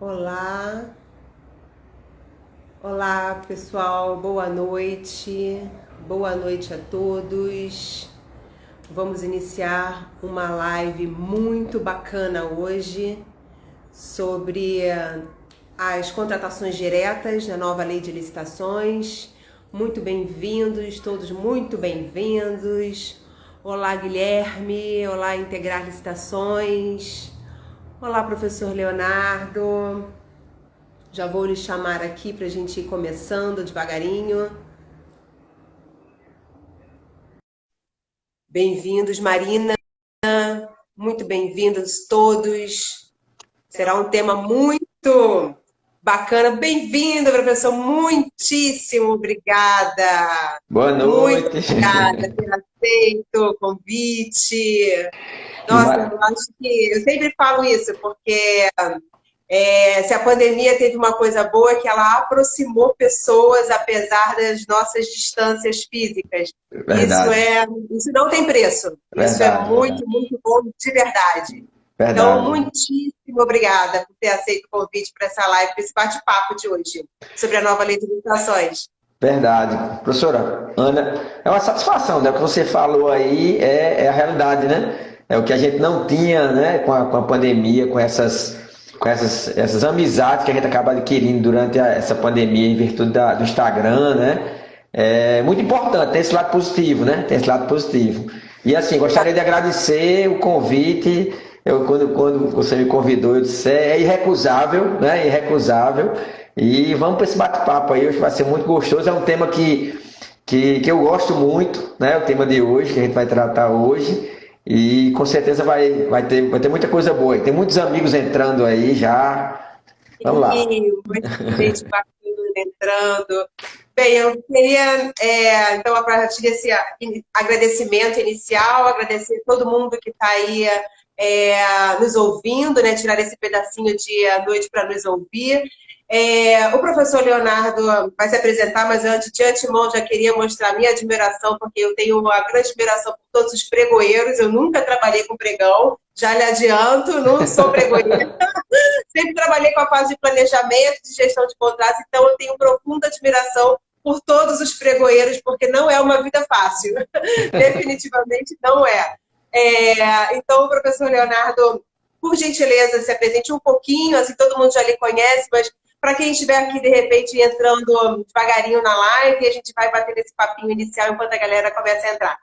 Olá, olá pessoal, boa noite a todos. Vamos iniciar uma live muito bacana hoje sobre as contratações diretas na nova lei de licitações. Muito bem-vindos, todos muito bem-vindos. Olá, Guilherme, olá, Integrar Licitações. Olá, professor Leonardo. Já vou lhe chamar aqui para a gente ir começando devagarinho. Bem-vindos, Marina. Muito bem-vindos todos. Será um tema muito bacana. Bem-vindo, professor. Muitíssimo obrigada. Boa Muito noite. obrigada por ter aceito o convite. Nossa, Ma- eu acho que eu sempre falo isso, porque se a pandemia teve uma coisa boa, é que ela aproximou pessoas, apesar das nossas distâncias físicas. Verdade, Isso não tem preço. Isso é verdade, muito, verdade, muito bom de verdade. Então, verdade, muitíssimo obrigada por ter aceito o convite para essa live, para esse bate-papo de hoje, sobre a nova lei de licitações. verdade. Professora Ana, é uma satisfação, né? O que você falou aí é a realidade, né? É o que a gente não tinha, né? Com a pandemia, com essas amizades que a gente acaba adquirindo durante essa pandemia em virtude do Instagram, né? É muito importante, tem esse lado positivo, né? Tem esse lado positivo. E assim, gostaria de agradecer o convite. Quando você me convidou, eu disse, é irrecusável, né? Irrecusável. E vamos para esse bate-papo aí, hoje vai ser muito gostoso. É um tema que eu gosto muito, né? O tema de hoje, que a gente vai tratar hoje. E com certeza vai ter muita coisa boa. Tem muitos amigos entrando aí já. Vamos lá. E muita gente bacana entrando. Bem, eu queria, então, a partir desse agradecimento inicial, agradecer todo mundo que está aí nos ouvindo, né, tirar esse pedacinho de noite para nos ouvir. O professor Leonardo vai se apresentar, mas antes, de antemão, já queria mostrar minha admiração, porque eu tenho uma grande admiração por todos os pregoeiros. Eu nunca trabalhei com pregão, já lhe adianto, não sou pregoeira. Sempre trabalhei com a fase de planejamento, de gestão de contratos, então eu tenho profunda admiração por todos os pregoeiros, porque não é uma vida fácil. Definitivamente não é. Então, professor Leonardo, por gentileza, se apresente um pouquinho, assim todo mundo já lhe conhece, mas para quem estiver aqui, de repente, entrando devagarinho na live, a gente vai bater esse papinho inicial enquanto a galera começa a entrar.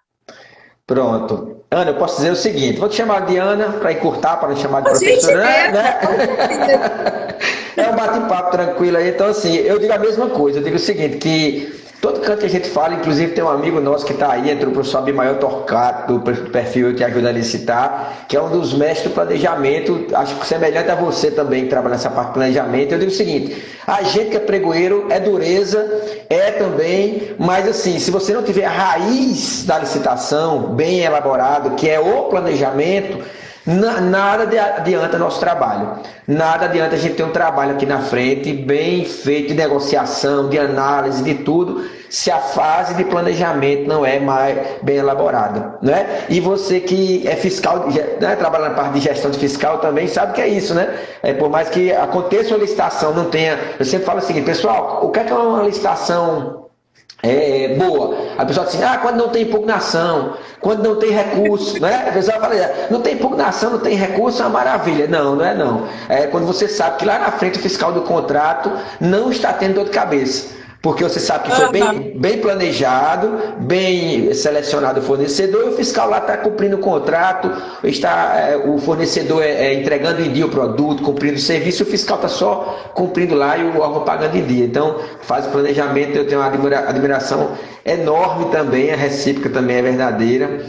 Pronto. Ana, eu posso dizer o seguinte: vou te chamar de Ana para encurtar, para não chamar de Por professora, né? gentileza, com certeza. É um bate-papo tranquilo aí. Então, assim, eu digo a mesma coisa. Eu digo o seguinte: que todo canto que a gente fala, inclusive tem um amigo nosso que está aí, entrou o professor Abimael Torcato, do perfil Eu Te Ajudo a Licitar, que é um dos mestres do planejamento, acho que semelhante a você também, que trabalha nessa parte de planejamento. Eu digo o seguinte: a gente que é pregoeiro é dureza, é também, mas assim, se você não tiver a raiz da licitação bem elaborado, que é o planejamento, nada adianta nosso trabalho. Nada adianta a gente ter um trabalho aqui na frente, bem feito, de negociação, de análise, de tudo, se a fase de planejamento não é mais bem elaborada. Né? E você que é fiscal, né, trabalha na parte de gestão de fiscal também, sabe que é isso, né? Por mais que aconteça uma licitação, não tenha. Eu sempre falo o seguinte, pessoal, o que é uma licitação boa? A pessoa diz assim, quando não tem impugnação, quando não tem recurso, né? A pessoa fala, não tem impugnação, não tem recurso, é uma maravilha. Não, não é não. É quando você sabe que lá na frente o fiscal do contrato não está tendo dor de cabeça. Porque você sabe que foi Uhum. bem planejado, bem selecionado o fornecedor, e o fiscal lá está cumprindo o contrato, o fornecedor entregando em dia o produto, cumprindo o serviço, e o fiscal está só cumprindo lá e o órgão pagando em dia. Então, faz o planejamento, eu tenho uma admiração enorme também, a recíproca também é verdadeira.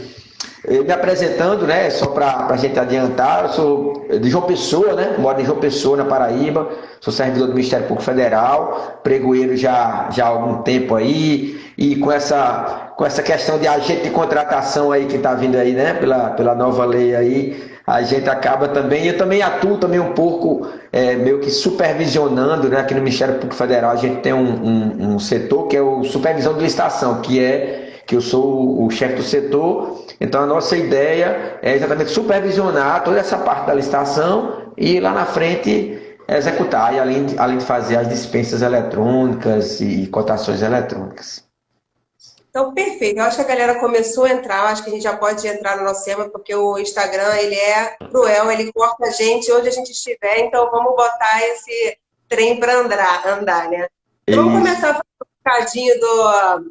Me apresentando, né, só para a gente adiantar, eu sou de João Pessoa, né, moro em João Pessoa, na Paraíba, sou servidor do Ministério Público Federal, pregoeiro já há algum tempo aí, e com essa questão de agente de contratação aí que está vindo aí, né, pela nova lei aí, a gente acaba também, eu também atuo também um pouco, meio que supervisionando, né, aqui no Ministério Público Federal a gente tem um setor que é o supervisão de licitação, que eu sou o chefe do setor, então a nossa ideia é exatamente supervisionar toda essa parte da licitação e lá na frente executar, e além de fazer as dispensas eletrônicas e cotações eletrônicas. Então, perfeito. Eu acho que a galera começou a entrar, eu acho que a gente já pode entrar no nosso tema, porque o Instagram, ele é cruel, ele corta a gente onde a gente estiver, então vamos botar esse trem para andar, né? Então, vamos Isso. começar a falar um bocadinho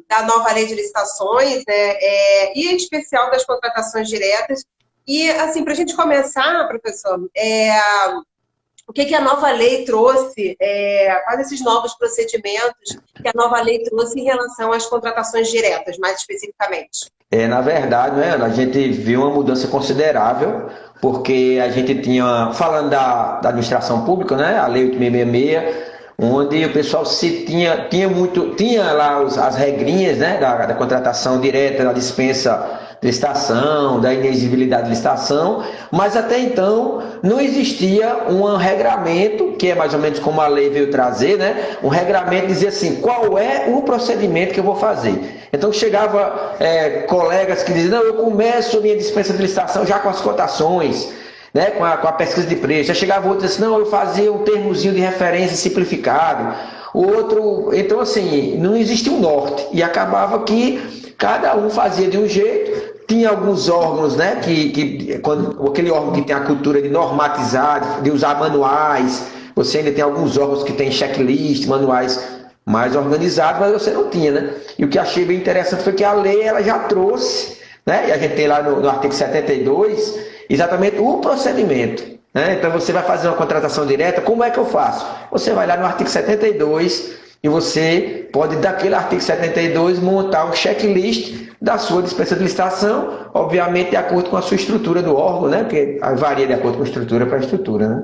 da nova lei de licitações, né? E em especial das contratações diretas. E, assim, para a gente começar, professor, o que que a nova lei trouxe, quais esses novos procedimentos que a nova lei trouxe em relação às contratações diretas, mais especificamente? Na verdade, né, a gente viu uma mudança considerável, porque a gente tinha, falando da administração pública, né, a Lei 8666, onde o pessoal tinha lá as regrinhas, né, da contratação direta, da dispensa de licitação, da inexigibilidade de licitação, mas até então não existia um regramento, que é mais ou menos como a lei veio trazer, né, um regramento dizia assim, qual é o procedimento que eu vou fazer. Então chegava colegas que diziam, não, eu começo minha dispensa de licitação já com as cotações, né, com a pesquisa de preço. Já chegava outro e disse, não, eu fazia um termozinho de referência simplificado. O outro, então assim, não existia um norte. E acabava que cada um fazia de um jeito. Tinha alguns órgãos, né, quando aquele órgão que tem a cultura de normatizar, de usar manuais, você ainda tem alguns órgãos que tem checklist, manuais mais organizados, mas você não tinha, né? E o que achei bem interessante foi que a lei ela já trouxe, né? E a gente tem lá no artigo 72 exatamente o procedimento, né? Então você vai fazer uma contratação direta, como é que eu faço? Você vai lá no artigo 72 e você pode, daquele artigo 72, montar um checklist da sua dispensa de licitação, obviamente de acordo com a sua estrutura do órgão, né? Porque varia de acordo com a estrutura para a estrutura, né?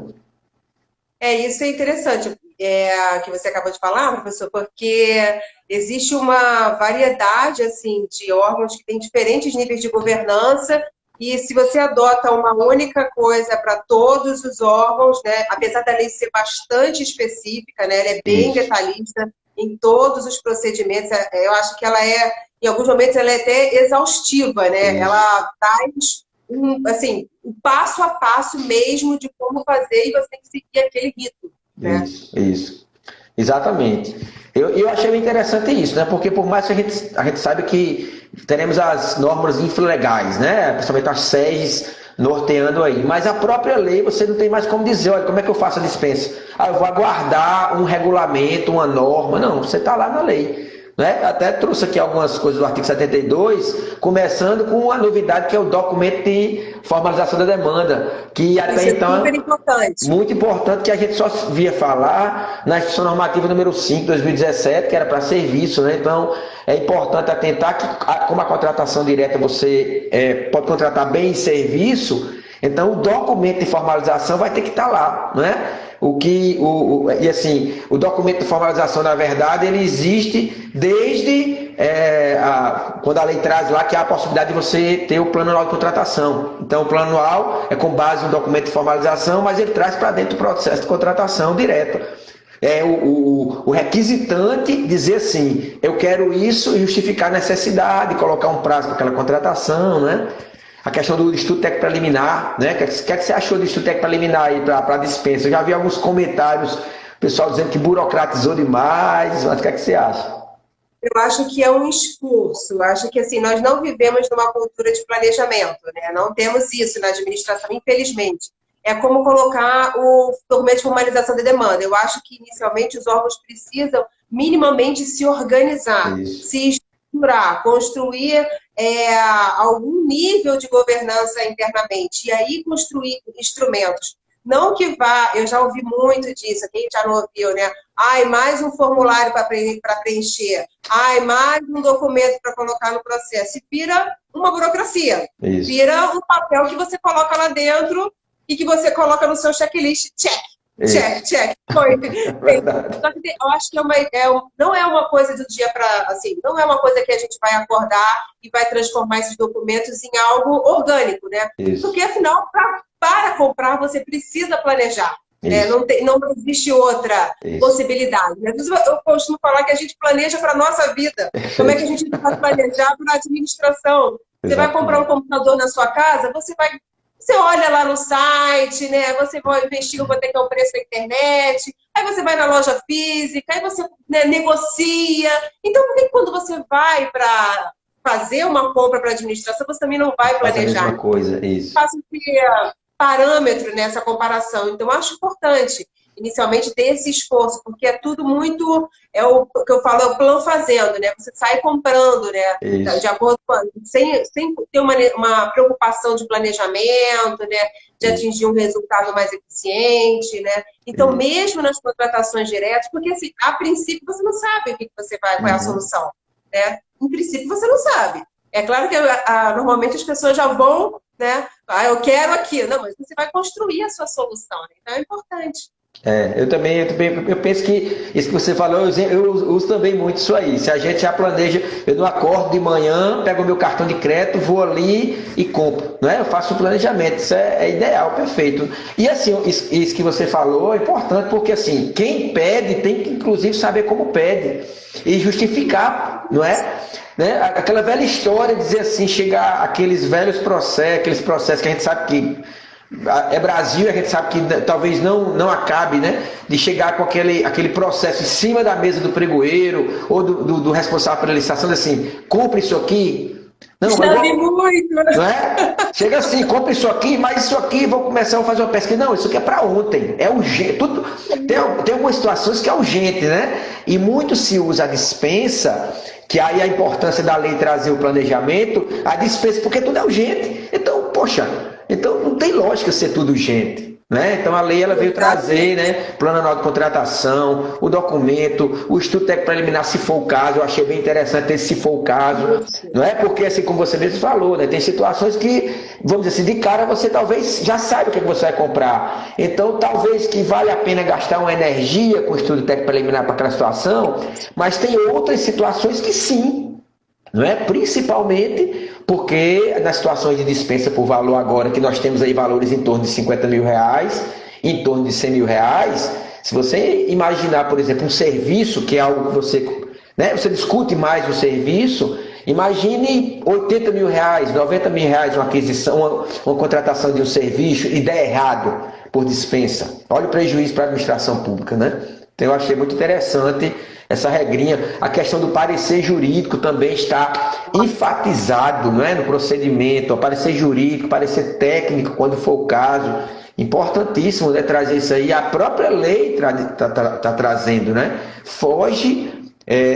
Isso é interessante, que você acabou de falar, professor, porque existe uma variedade assim de órgãos que têm diferentes níveis de governança, e se você adota uma única coisa para todos os órgãos, né, apesar da lei ser bastante específica, né, ela é bem Isso. detalhista em todos os procedimentos, eu acho que ela em alguns momentos, ela é até exaustiva, né? Isso. Ela traz assim, o passo a passo mesmo de como fazer e você tem que seguir aquele rito, né? Isso. Exatamente. Eu achei interessante isso, né? Porque por mais que a gente saiba que teremos as normas infralegais, né? Principalmente as SES norteando aí. Mas a própria lei, você não tem mais como dizer, olha, como é que eu faço a dispensa? Ah, eu vou aguardar um regulamento, uma norma. Não, você está lá na lei. Né? Até trouxe aqui algumas coisas do artigo 72, começando com a novidade que é o documento de formalização da demanda, que até Isso é então super importante. muito importante, que a gente só via falar na Instituição Normativa número 5 de 2017, que era para serviço, né? Então é importante atentar que, como a contratação direta você pode contratar bem em serviço, então o documento de formalização vai ter que estar lá, né? E assim, o documento de formalização, na verdade, ele existe desde quando a lei traz lá que há a possibilidade de você ter o plano anual de contratação. Então, o plano anual é com base no documento de formalização, mas ele traz para dentro do processo de contratação direta. O requisitante dizer assim, eu quero isso e justificar a necessidade, colocar um prazo para aquela contratação, né? A questão do estudo técnico preliminar, né? O que você achou do estudo técnico preliminar aí para a dispensa? Eu já vi alguns comentários, pessoal dizendo que burocratizou demais, mas o que você acha? Eu acho que é um esforço. Eu acho que assim, nós não vivemos numa cultura de planejamento, né? Não temos isso na administração, infelizmente. É como colocar o documento de formalização da demanda. Eu acho que inicialmente os órgãos precisam minimamente se organizar, Isso. se estruturar, construir algum nível de governança internamente e aí construir instrumentos. Não que vá, eu já ouvi muito disso, quem já não ouviu, né? Ai, mais um formulário para preencher. Ai, mais um documento para colocar no processo. E vira uma burocracia. Isso. Vira um papel que você coloca lá dentro e que você coloca no seu checklist. Check, check, check. Foi. Verdade. Só que eu acho que não é uma coisa do dia para... Assim, não é uma coisa que a gente vai acordar e vai transformar esses documentos em algo orgânico, né? Isso. Porque, afinal, para comprar, você precisa planejar. Não existe outra possibilidade. Às vezes eu costumo falar que a gente planeja para a nossa vida. Como é que a gente vai planejar para a administração? Você vai comprar um computador na sua casa, você vai Você olha lá no site, né? Você vai investigar quanto é que é o preço da internet, aí você vai na loja física, aí você, né, negocia. Então, por que quando você vai para fazer uma compra para administração, você também não vai Faz a mesma planejar? coisa, isso. Faço ter parâmetro nessa comparação. Então, acho importante, inicialmente, ter esse esforço, porque é tudo muito, é o que eu falo, é o plano fazendo, né? Você sai comprando, né? De Isso. acordo com, sem ter uma preocupação de planejamento, né? De Isso. atingir um resultado mais eficiente, né? Então, Isso. mesmo nas contratações diretas, porque assim, a princípio você não sabe o que você vai, qual é a Uhum. solução, né? Em princípio você não sabe. É claro que normalmente as pessoas já vão, né? Ah, eu quero aquilo. Não, mas você vai construir a sua solução, né? Então é importante. Eu penso que isso que você falou, eu uso também muito isso aí. Se a gente já planeja, eu não acordo de manhã, pego o meu cartão de crédito, vou ali e compro, não é? Eu faço o planejamento, isso é ideal, perfeito. E assim, isso que você falou é importante, porque assim, quem pede tem que inclusive saber como pede e justificar, não é? Né? Aquela velha história, dizer assim, chegar aqueles velhos processos, aqueles processos que a gente sabe que é Brasil, a gente sabe que talvez não acabe, né? De chegar com aquele processo em cima da mesa do pregoeiro ou do responsável pela licitação, assim, compre isso aqui. Não, mas Já vi muito. não é? Chega assim, compre isso aqui, mas isso aqui, vou começar a fazer uma pesquisa. Não, isso aqui é para ontem, é urgente. Tem algumas situações que é urgente, né? E muito se usa a dispensa, que aí a importância da lei trazer o planejamento, a dispensa, porque tudo é urgente. Então, poxa, então não tem lógica ser tudo urgente. Né? Então a lei ela veio trazer, né, plano anual de contratação, o documento, o estudo técnico preliminar, se for o caso. Eu achei bem interessante esse se for o caso, não é? Porque assim como você mesmo falou, né, tem situações que, vamos dizer assim, de cara você talvez já saiba o que você vai comprar. Então talvez que vale a pena gastar uma energia com o estudo técnico preliminar para aquela situação, mas tem outras situações que sim, não é? Principalmente porque nas situações de dispensa por valor agora, que nós temos aí valores em torno de 50 mil reais, em torno de 100 mil reais, se você imaginar, por exemplo, um serviço, que é algo que você, né, você discute mais o serviço, imagine 80 mil reais, 90 mil reais uma aquisição, uma contratação de um serviço e der errado por dispensa. Olha o prejuízo para a administração pública, né? Então eu achei muito interessante essa regrinha. A questão do parecer jurídico também está enfatizado, não é, no procedimento. O parecer jurídico, parecer técnico, quando for o caso. Importantíssimo, né, trazer isso aí. A própria lei tá trazendo, né? Foge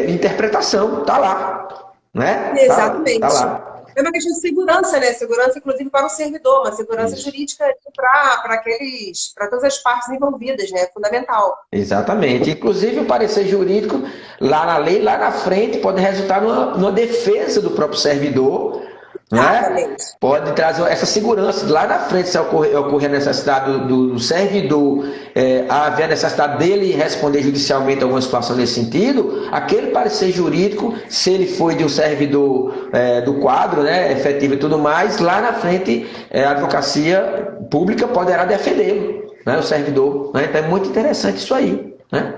interpretação, tá lá, né? Tá Exatamente. lá. É uma questão de segurança, né? Segurança, inclusive, para o servidor, uma segurança Isso. jurídica para todas as partes envolvidas, né? É fundamental. Exatamente. Inclusive o parecer jurídico, lá na lei, lá na frente, pode resultar numa defesa do próprio servidor, né? Exatamente. Pode trazer essa segurança. Lá na frente, se ocorrer a necessidade do servidor, haver a necessidade dele responder judicialmente a alguma situação nesse sentido, aquele parecer jurídico, se ele foi de um servidor do quadro, né, efetivo e tudo mais, lá na frente a advocacia pública poderá defendê-lo, né, o servidor. Né? Então é muito interessante isso aí. Né?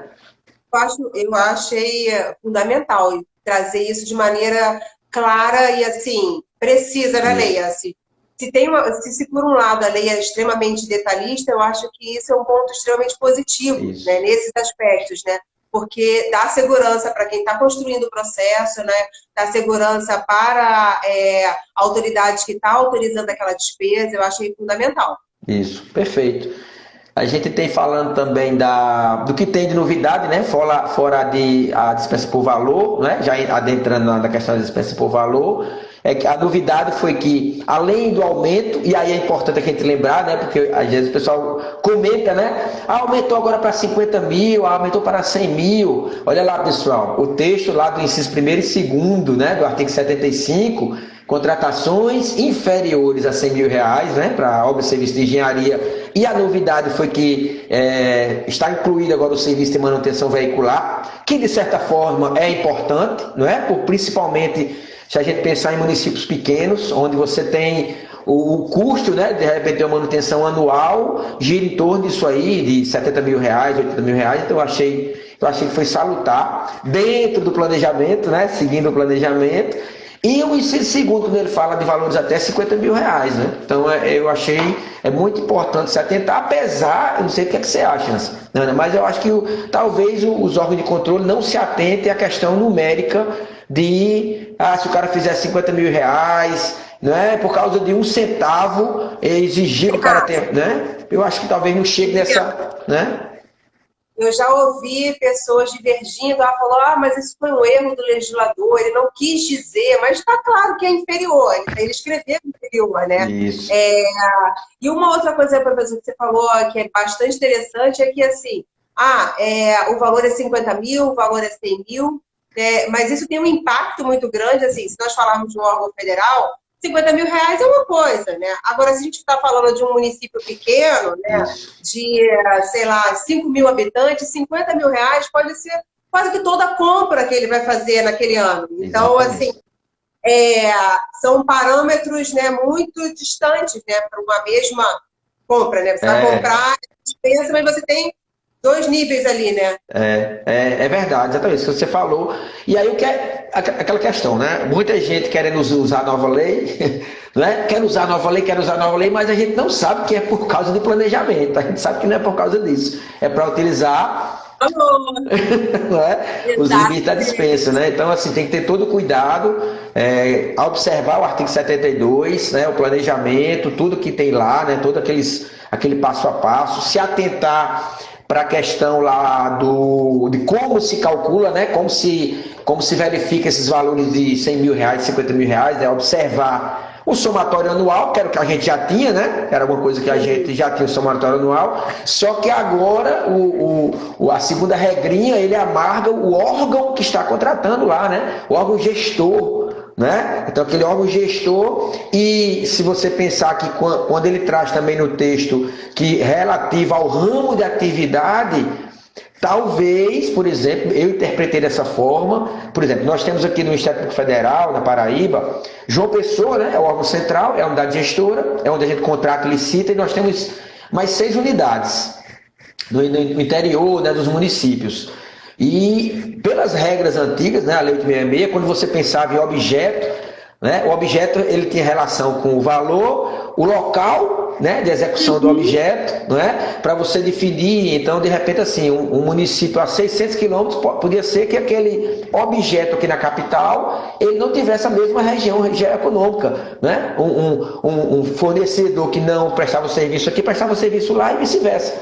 Eu achei fundamental trazer isso de maneira clara e assim precisa na lei. Isso, Assim. Se por um lado a lei é extremamente detalhista, eu acho que isso é um ponto extremamente positivo, né, isso, nesses aspectos, né? Porque dá segurança para quem está construindo o processo, né? Dá segurança para a autoridade que está autorizando aquela despesa, eu achei fundamental. isso, perfeito. A gente tem falando também do que tem de novidade, né? Fora a dispensa por valor, né? Já adentrando na questão da dispensa por valor, é que a novidade foi que, além do aumento, e aí é importante a gente lembrar, né? Porque às vezes o pessoal comenta, né? Ah, aumentou agora para 50 mil, aumentou para 100 mil. Olha lá, pessoal, o texto lá do inciso 1º e 2º, né? Do artigo 75, contratações inferiores a 100 mil reais, né? Para obra e serviço de engenharia. E a novidade foi que está incluído agora o serviço de manutenção veicular, que de certa forma é importante, não é? Principalmente se a gente pensar em municípios pequenos, onde você tem o custo, né, de repente, uma manutenção anual, gira em torno disso aí, de 70 mil reais, 80 mil reais. Então eu achei que foi salutar, dentro do planejamento, né, seguindo o planejamento. E o inciso segundo, quando ele fala de valores até 50 mil reais, né? Então eu achei muito importante se atentar, apesar, eu não sei o que é que você acha, Ana, mas eu acho que talvez os órgãos de controle não se atentem à questão numérica de se o cara fizer 50 mil reais, né? Por causa de um centavo, exigir que o cara tenha, né? Eu acho que talvez não chegue nessa, né? Eu já ouvi pessoas divergindo, ela falou, mas isso foi um erro do legislador, ele não quis dizer, mas está claro que é inferior, ele escreveu inferior, né? Isso. E uma outra coisa, professor, que você falou que é bastante interessante é que, assim, o valor é 50 mil, o valor é 100 mil, mas isso tem um impacto muito grande, assim, se nós falarmos de um órgão federal, 50 mil reais é uma coisa, né? Agora, se a gente está falando de um município pequeno, né, de, sei lá, 5 mil habitantes, 50 mil reais pode ser quase que toda a compra que ele vai fazer naquele ano. Então, assim, são parâmetros, né, muito distantes, né, para uma mesma compra, né? Você vai comprar dispensa, mas você tem 2 níveis ali, né? É verdade, exatamente isso que você falou. E aí o que é aquela questão, né? Muita gente querendo usar a nova lei, né? Quer usar a nova lei, mas a gente não sabe que é por causa de planejamento. A gente sabe que não é por causa disso. É para utilizar não é? Os limites da dispensa, né? Então, assim, tem que ter todo cuidado, observar o artigo 72, né? O planejamento, tudo que tem lá, né? Todo aquele passo a passo, se atentar para a questão lá de como se calcula, né? Como se verifica esses valores de 100 mil reais, 50 mil reais, né? Observar o somatório anual, que era o que a gente já tinha, né? Era uma coisa que a gente já tinha o somatório anual, só que agora a segunda regrinha, ele amarga o órgão que está contratando lá, né? O órgão gestor, né? Então aquele órgão gestor, e se você pensar que quando ele traz também no texto que relativo ao ramo de atividade, talvez, por exemplo, eu interpretei dessa forma. Por exemplo, nós temos aqui no Ministério Público Federal, na Paraíba, João Pessoa, né, é o órgão central, é a unidade gestora, é onde a gente contrata e licita, e nós temos mais 6 unidades no interior, né, dos municípios. E pelas regras antigas, né, a Lei 866, quando você pensava em objeto, né, o objeto ele tinha relação com o valor, o local, né, de execução do objeto, não é? Para você definir, então, de repente, assim, um município a 600 quilômetros, podia ser que aquele objeto aqui na capital, ele não tivesse a mesma região econômica, né? Um fornecedor que não prestava o serviço aqui, prestava o serviço lá e vice-versa.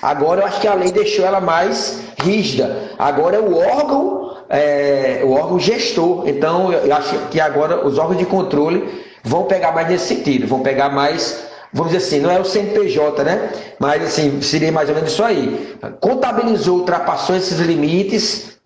Agora eu acho que a lei deixou ela mais rígida. Agora é o órgão gestor. Então eu acho que agora os órgãos de controle vão pegar mais nesse sentido, vão pegar mais, vamos dizer assim, não é o CNPJ, né? Mas assim, seria mais ou menos isso aí. Contabilizou, ultrapassou esses limites,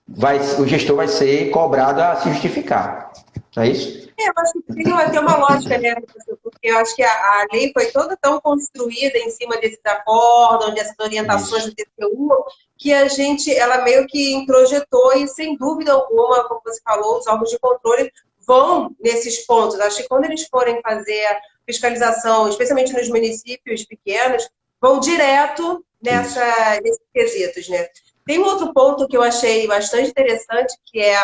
o gestor vai ser cobrado a se justificar. Não é isso? Eu acho que tem uma lógica, né, professor? Porque eu acho que a lei foi toda tão construída em cima desses acordos, dessas orientações do TCU, que ela meio que introjetou e, sem dúvida alguma, como você falou, os órgãos de controle vão nesses pontos. Acho que quando eles forem fazer a fiscalização, especialmente nos municípios pequenos, vão direto nesses quesitos, né? Tem um outro ponto que eu achei bastante interessante, que é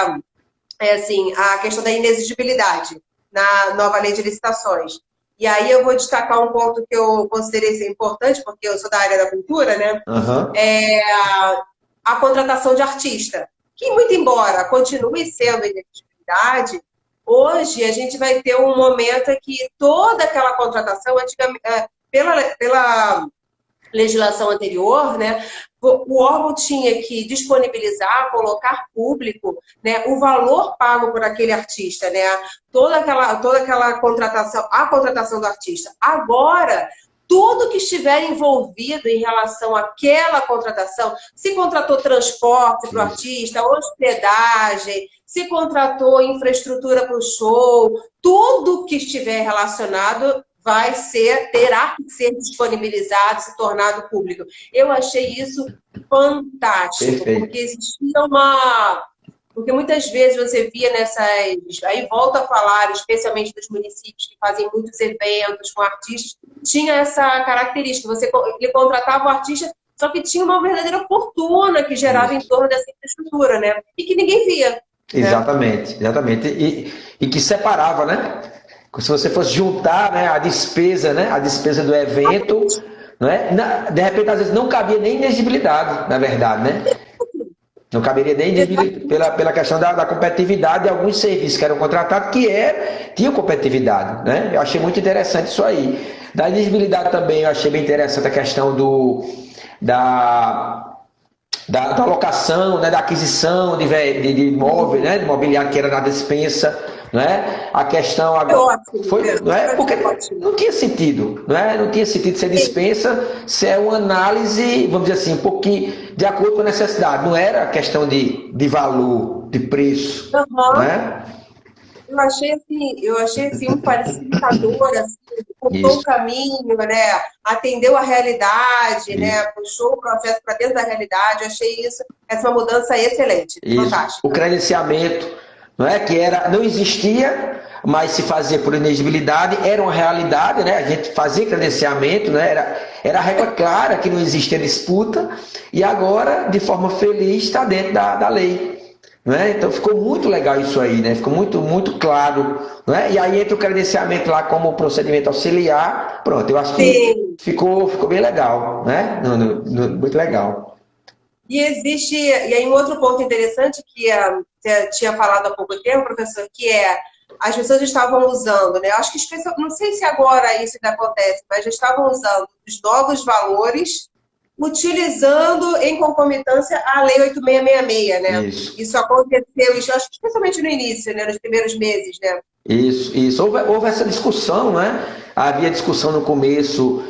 assim, a questão da inexigibilidade na nova lei de licitações. E aí eu vou destacar um ponto que eu considerei ser importante, porque eu sou da área da cultura, né? A contratação de artista, que muito embora continue sendo inexigibilidade, hoje a gente vai ter um momento em que toda aquela contratação, pela legislação anterior, né, o órgão tinha que disponibilizar, colocar público, né, o valor pago por aquele artista, né, toda aquela contratação, a contratação do artista. Agora, tudo que estiver envolvido em relação àquela contratação, se contratou transporte para o artista, hospedagem, se contratou infraestrutura para o show, tudo que estiver relacionado terá que ser disponibilizado, se tornado público. Eu achei isso fantástico, porque existia porque muitas vezes você via aí volta a falar, especialmente dos municípios que fazem muitos eventos com artistas, tinha essa característica, ele contratava o artista, só que tinha uma verdadeira fortuna que gerava em torno dessa infraestrutura, né? E que ninguém via. né? Exatamente, exatamente. E que separava, né? Se você fosse juntar, né, a despesa do evento, né, de repente, às vezes, não cabia nem inexigibilidade, na verdade, né? Não caberia nem inexigibilidade pela questão da competitividade de alguns serviços que eram contratados tinham competitividade, né? Eu achei muito interessante isso aí. Da inexigibilidade também, eu achei bem interessante a questão da, da alocação, né, da aquisição de imóvel, né, de imobiliário que era na dispensa, né? A questão Foi agora ótimo, foi, né? não é? Porque Foi ótimo. não tinha sentido, não é? Não tinha sentido ser dispensa, se é uma análise, vamos dizer assim, um pouquinho de acordo com a necessidade. Não era questão de valor, de preço, não Aham. é? Eu achei assim um facilitador, assim, cortou o Isso, caminho, né? Atendeu a realidade, né? isso. Puxou o processo para dentro da realidade. Eu achei isso, essa é uma mudança excelente, Isso. O fantástica. credenciamento, não é? Que era, não existia, mas se fazia por inexigibilidade, era uma realidade, né? A gente fazia credenciamento, né? Era a regra clara que não existia disputa, e agora, de forma feliz, está dentro da lei. Né? Então ficou muito legal isso aí, né? Ficou muito, muito claro. Né? E aí entra o credenciamento lá como procedimento auxiliar. Pronto, eu acho que Sim. ficou bem legal, né? Muito legal. E aí um outro ponto interessante que você tinha falado há pouco tempo, professor, que é as pessoas estavam usando, né? Acho que não sei se agora isso ainda acontece, mas já estavam usando os novos valores, utilizando em concomitância a Lei 8666, né? Isso. Isso aconteceu, isso, acho que especialmente no início, né? Nos primeiros meses, né? Isso. Houve essa discussão, né? Havia discussão no começo,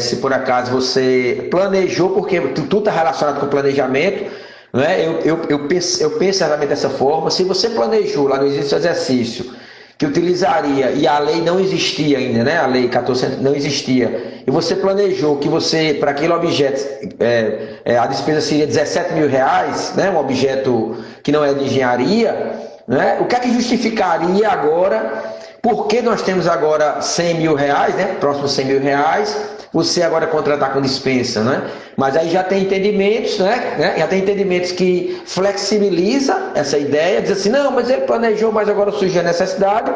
se por acaso você planejou, porque tudo está relacionado com planejamento, né? Eu penso exatamente dessa forma. Se você planejou lá no início do exercício que utilizaria, e a lei não existia ainda, né? A lei 1400 não existia, e você planejou que você, para aquele objeto, a despesa seria R$ 17.000, né? Um objeto que não é de engenharia, né? O que é que justificaria agora? Por que nós temos agora R$ 100.000, né? Próximo R$ 100.000, você agora contratar com dispensa, né? Mas aí já tem entendimentos, né? Já tem entendimentos que flexibiliza essa ideia, diz assim, não, mas ele planejou, mas agora surgiu a necessidade.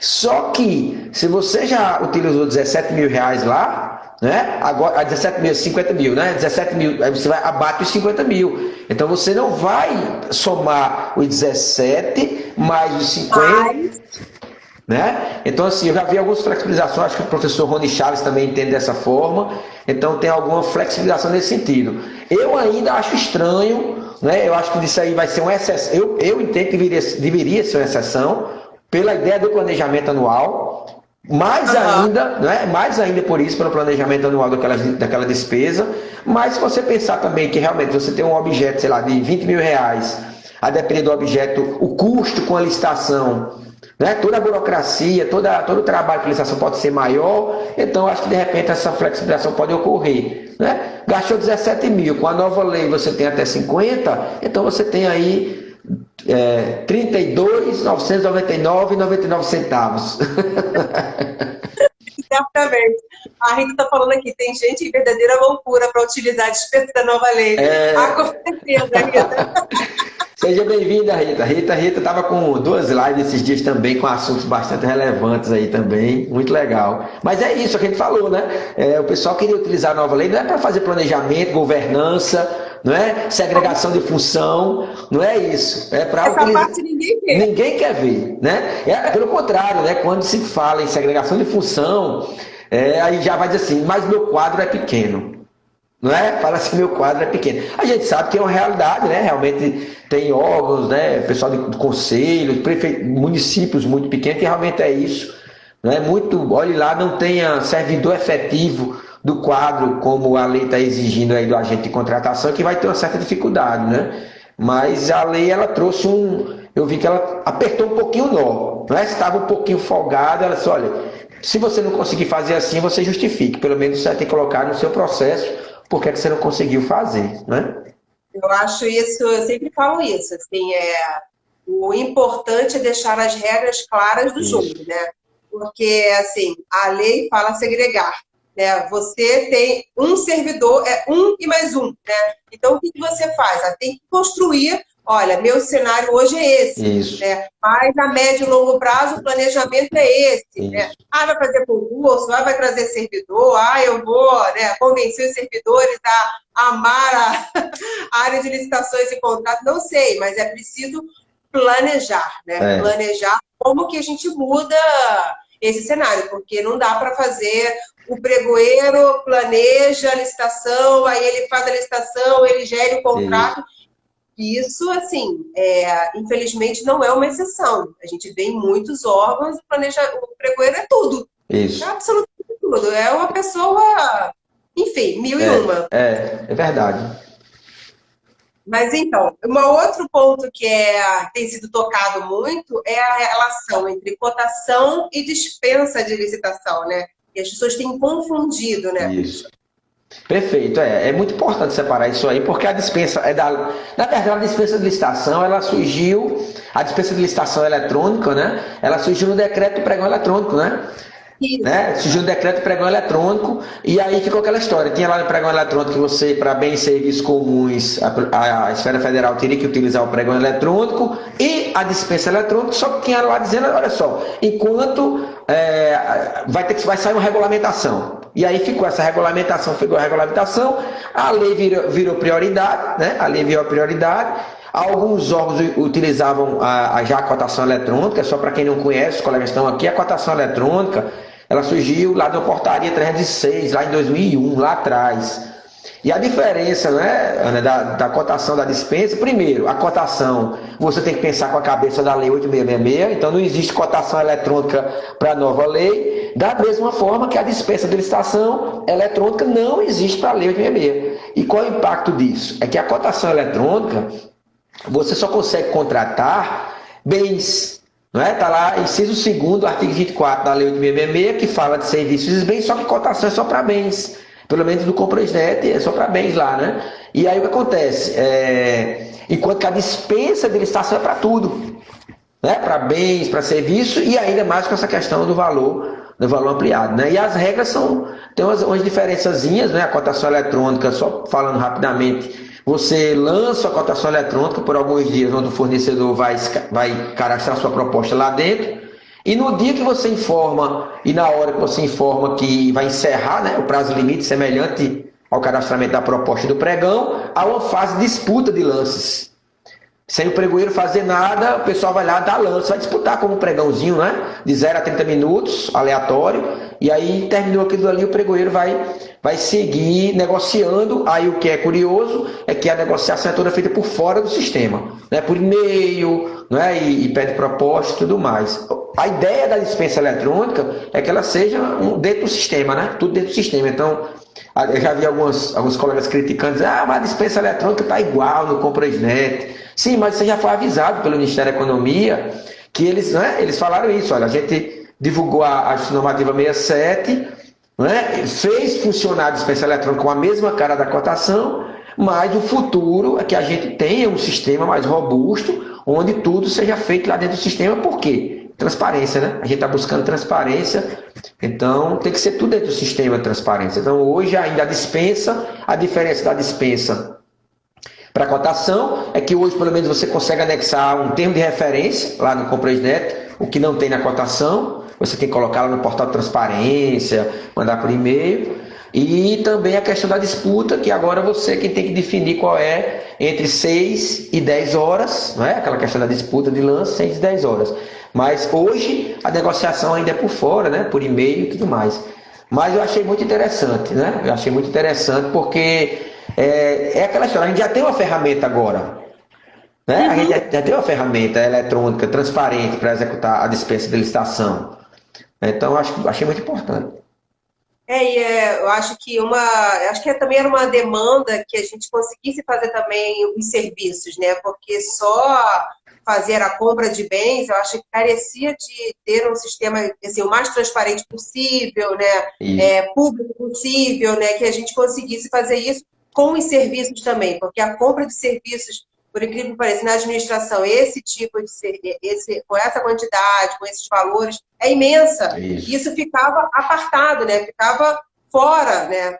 Só que, se você já utilizou R$ 17.000 lá, né? Agora, 17 mil, 50 mil, né? 17 mil, aí você vai abate os 50 mil. Então você não vai somar os 17 mais os 50, Mas, né? Então, assim, eu já vi algumas flexibilizações, acho que o professor Rony Chaves também entende dessa forma, então tem alguma flexibilização nesse sentido. Eu ainda acho estranho, né? Eu acho que isso aí vai ser uma exceção, eu entendo que deveria ser uma exceção, pela ideia do planejamento anual, mais aham. ainda, né? Mais ainda por isso, pelo planejamento anual daquela despesa, mas se você pensar também que realmente você tem um objeto, sei lá, de R$ 20.000, a depender do objeto, o custo com a licitação, né? Toda a burocracia, todo o trabalho com licitação pode ser maior, então acho que de repente essa flexibilização pode ocorrer. Né? Gastou 17 mil, com a nova lei você tem até 50, então você tem aí 32.999,99 centavos. Exatamente. A Rita está falando aqui, tem gente em verdadeira loucura para utilizar a despesa da nova lei. Ah, com certeza, Rita. Seja bem-vinda, Rita. Rita estava com 2 lives esses dias também, com assuntos bastante relevantes aí também. Muito legal. Mas é isso que a gente falou, né? O pessoal queria utilizar a nova lei, não é para fazer planejamento, governança, não é segregação de função, não é isso. É para Essa utilizar. parte ninguém vê. Ninguém quer ver, né? Pelo contrário, né? Quando se fala em segregação de função, aí já vai dizer assim, mas meu quadro é pequeno. Não é? Fala assim, meu quadro é pequeno. A gente sabe que é uma realidade, né? Realmente tem órgãos, né? Pessoal de conselhos, municípios muito pequenos, que realmente é isso. Né? Muito, olhe lá, não tenha servidor efetivo do quadro, como a lei está exigindo aí do agente de contratação, que vai ter uma certa dificuldade, né? Mas a lei, ela trouxe eu vi que ela apertou um pouquinho o nó, não é? Estava um pouquinho folgada, ela disse, olha, se você não conseguir fazer assim, você justifique, pelo menos você vai ter que colocar no seu processo por que você não conseguiu fazer, né? Eu acho isso, eu sempre falo isso, assim, o importante é deixar as regras claras do jogo, Isso, né? Porque, assim, a lei fala segregar, né? Você tem um servidor, é um e mais um, né? Então, o que que você faz? Tem que construir olha, meu cenário hoje é esse, Isso, né? Mas a médio e longo prazo o planejamento é esse, né? isso, Ah, vai fazer concurso, vai trazer servidor, eu vou, né, convencer os servidores a amar a área de licitações e contratos, não sei, mas é preciso planejar, né? é, Planejar como que a gente muda esse cenário, porque não dá para fazer o pregoeiro planeja a licitação, aí ele faz a licitação, ele gere o isso, contrato. Isso, assim, infelizmente não é uma exceção. A gente vê em muitos órgãos, o pregoeiro é tudo. É isso. absolutamente tudo. É uma pessoa, enfim, mil e uma. É verdade. Mas então, um outro ponto que tem sido tocado muito é a relação entre cotação e dispensa de licitação, né? E as pessoas têm confundido, né? Isso. Perfeito, é muito importante separar isso aí, porque a dispensa é da. Na verdade, a dispensa de licitação, ela surgiu, a dispensa de licitação eletrônica, né? Ela surgiu no decreto do pregão eletrônico, né? Isso. Né? Surgiu o decreto de pregão eletrônico, e aí ficou aquela história. Tinha lá no pregão eletrônico que você, para bens e serviços comuns, a esfera federal teria que utilizar o pregão eletrônico e a dispensa eletrônica, só que tinha lá dizendo, olha só, enquanto vai sair uma regulamentação. E aí ficou essa regulamentação, a lei virou prioridade, né? A lei virou prioridade. Alguns órgãos utilizavam já a cotação eletrônica, só para quem não conhece, os colegas estão aqui, a cotação eletrônica, ela surgiu lá da portaria 306, lá em 2001, lá atrás. E a diferença, né, Ana, da cotação da dispensa, primeiro, a cotação, você tem que pensar com a cabeça da lei 8666, então não existe cotação eletrônica para a nova lei, da mesma forma que a dispensa de licitação eletrônica não existe para a lei 8666. E qual é o impacto disso? É que a cotação eletrônica, você só consegue contratar bens. Não é? Está lá, inciso 2º, artigo 24 da Lei 8.666, que fala de serviços e bens, só que cotação é só para bens. Pelo menos do Compranet é só para bens lá, né? E aí o que acontece? Enquanto que a dispensa de licitação é para tudo. Né? Para bens, para serviços e ainda mais com essa questão do valor ampliado. Né? E as regras tem umas diferençazinhas, né? A cotação eletrônica, só falando rapidamente, você lança a cotação eletrônica por alguns dias, onde o fornecedor vai cadastrar sua proposta lá dentro, e no dia que você informa, e na hora que você informa que vai encerrar, né, o prazo limite semelhante ao cadastramento da proposta do pregão, há uma fase de disputa de lances. Sem o pregoeiro fazer nada, o pessoal vai lá dar lance, vai disputar como um pregãozinho, né? De 0 a 30 minutos, aleatório, e aí terminou aquilo ali, o pregoeiro vai seguir negociando. Aí o que é curioso é que a negociação é toda feita por fora do sistema, né? Por e-mail, né? E pede proposta e tudo mais. A ideia da dispensa eletrônica é que ela seja dentro do sistema, né? Tudo dentro do sistema. Então, eu já vi alguns colegas criticando, dizendo, mas a dispensa eletrônica está igual no Compranet. Sim, mas você já foi avisado pelo Ministério da Economia que eles falaram isso. Olha, a gente divulgou a normativa 67, né, fez funcionar a dispensa eletrônica com a mesma cara da cotação, mas o futuro é que a gente tenha um sistema mais robusto, onde tudo seja feito lá dentro do sistema. Por quê? Transparência, né? A gente está buscando transparência, então tem que ser tudo dentro do sistema de transparência. Então hoje ainda a diferença da dispensa para cotação é que hoje pelo menos você consegue anexar um termo de referência lá no Compranet, o que não tem na cotação, você tem que colocar lá no portal de transparência, mandar por e-mail. E também a questão da disputa, que agora você quem tem que definir qual é entre 6 e 10 horas, não é? Aquela questão da disputa de lance, 6 e 10 horas. Mas hoje a negociação ainda é por fora, né? Por e-mail e tudo mais. Mas eu achei muito interessante, né? Eu achei muito interessante porque é aquela história, a gente já tem uma ferramenta agora, né? A gente já tem uma ferramenta eletrônica transparente para executar a dispensa de licitação. Então, achei muito importante. Eu acho que também era uma demanda que a gente conseguisse fazer também os serviços, né? Porque só fazer a compra de bens, eu acho que carecia de ter um sistema assim, o mais transparente possível, né? Isso, Público possível, né? Que a gente conseguisse fazer isso com os serviços também, porque a compra de serviços, por incrível que pareça, na administração, esse tipo de com essa quantidade, com esses valores, é imensa. isso. Isso ficava apartado, né? Ficava fora, né?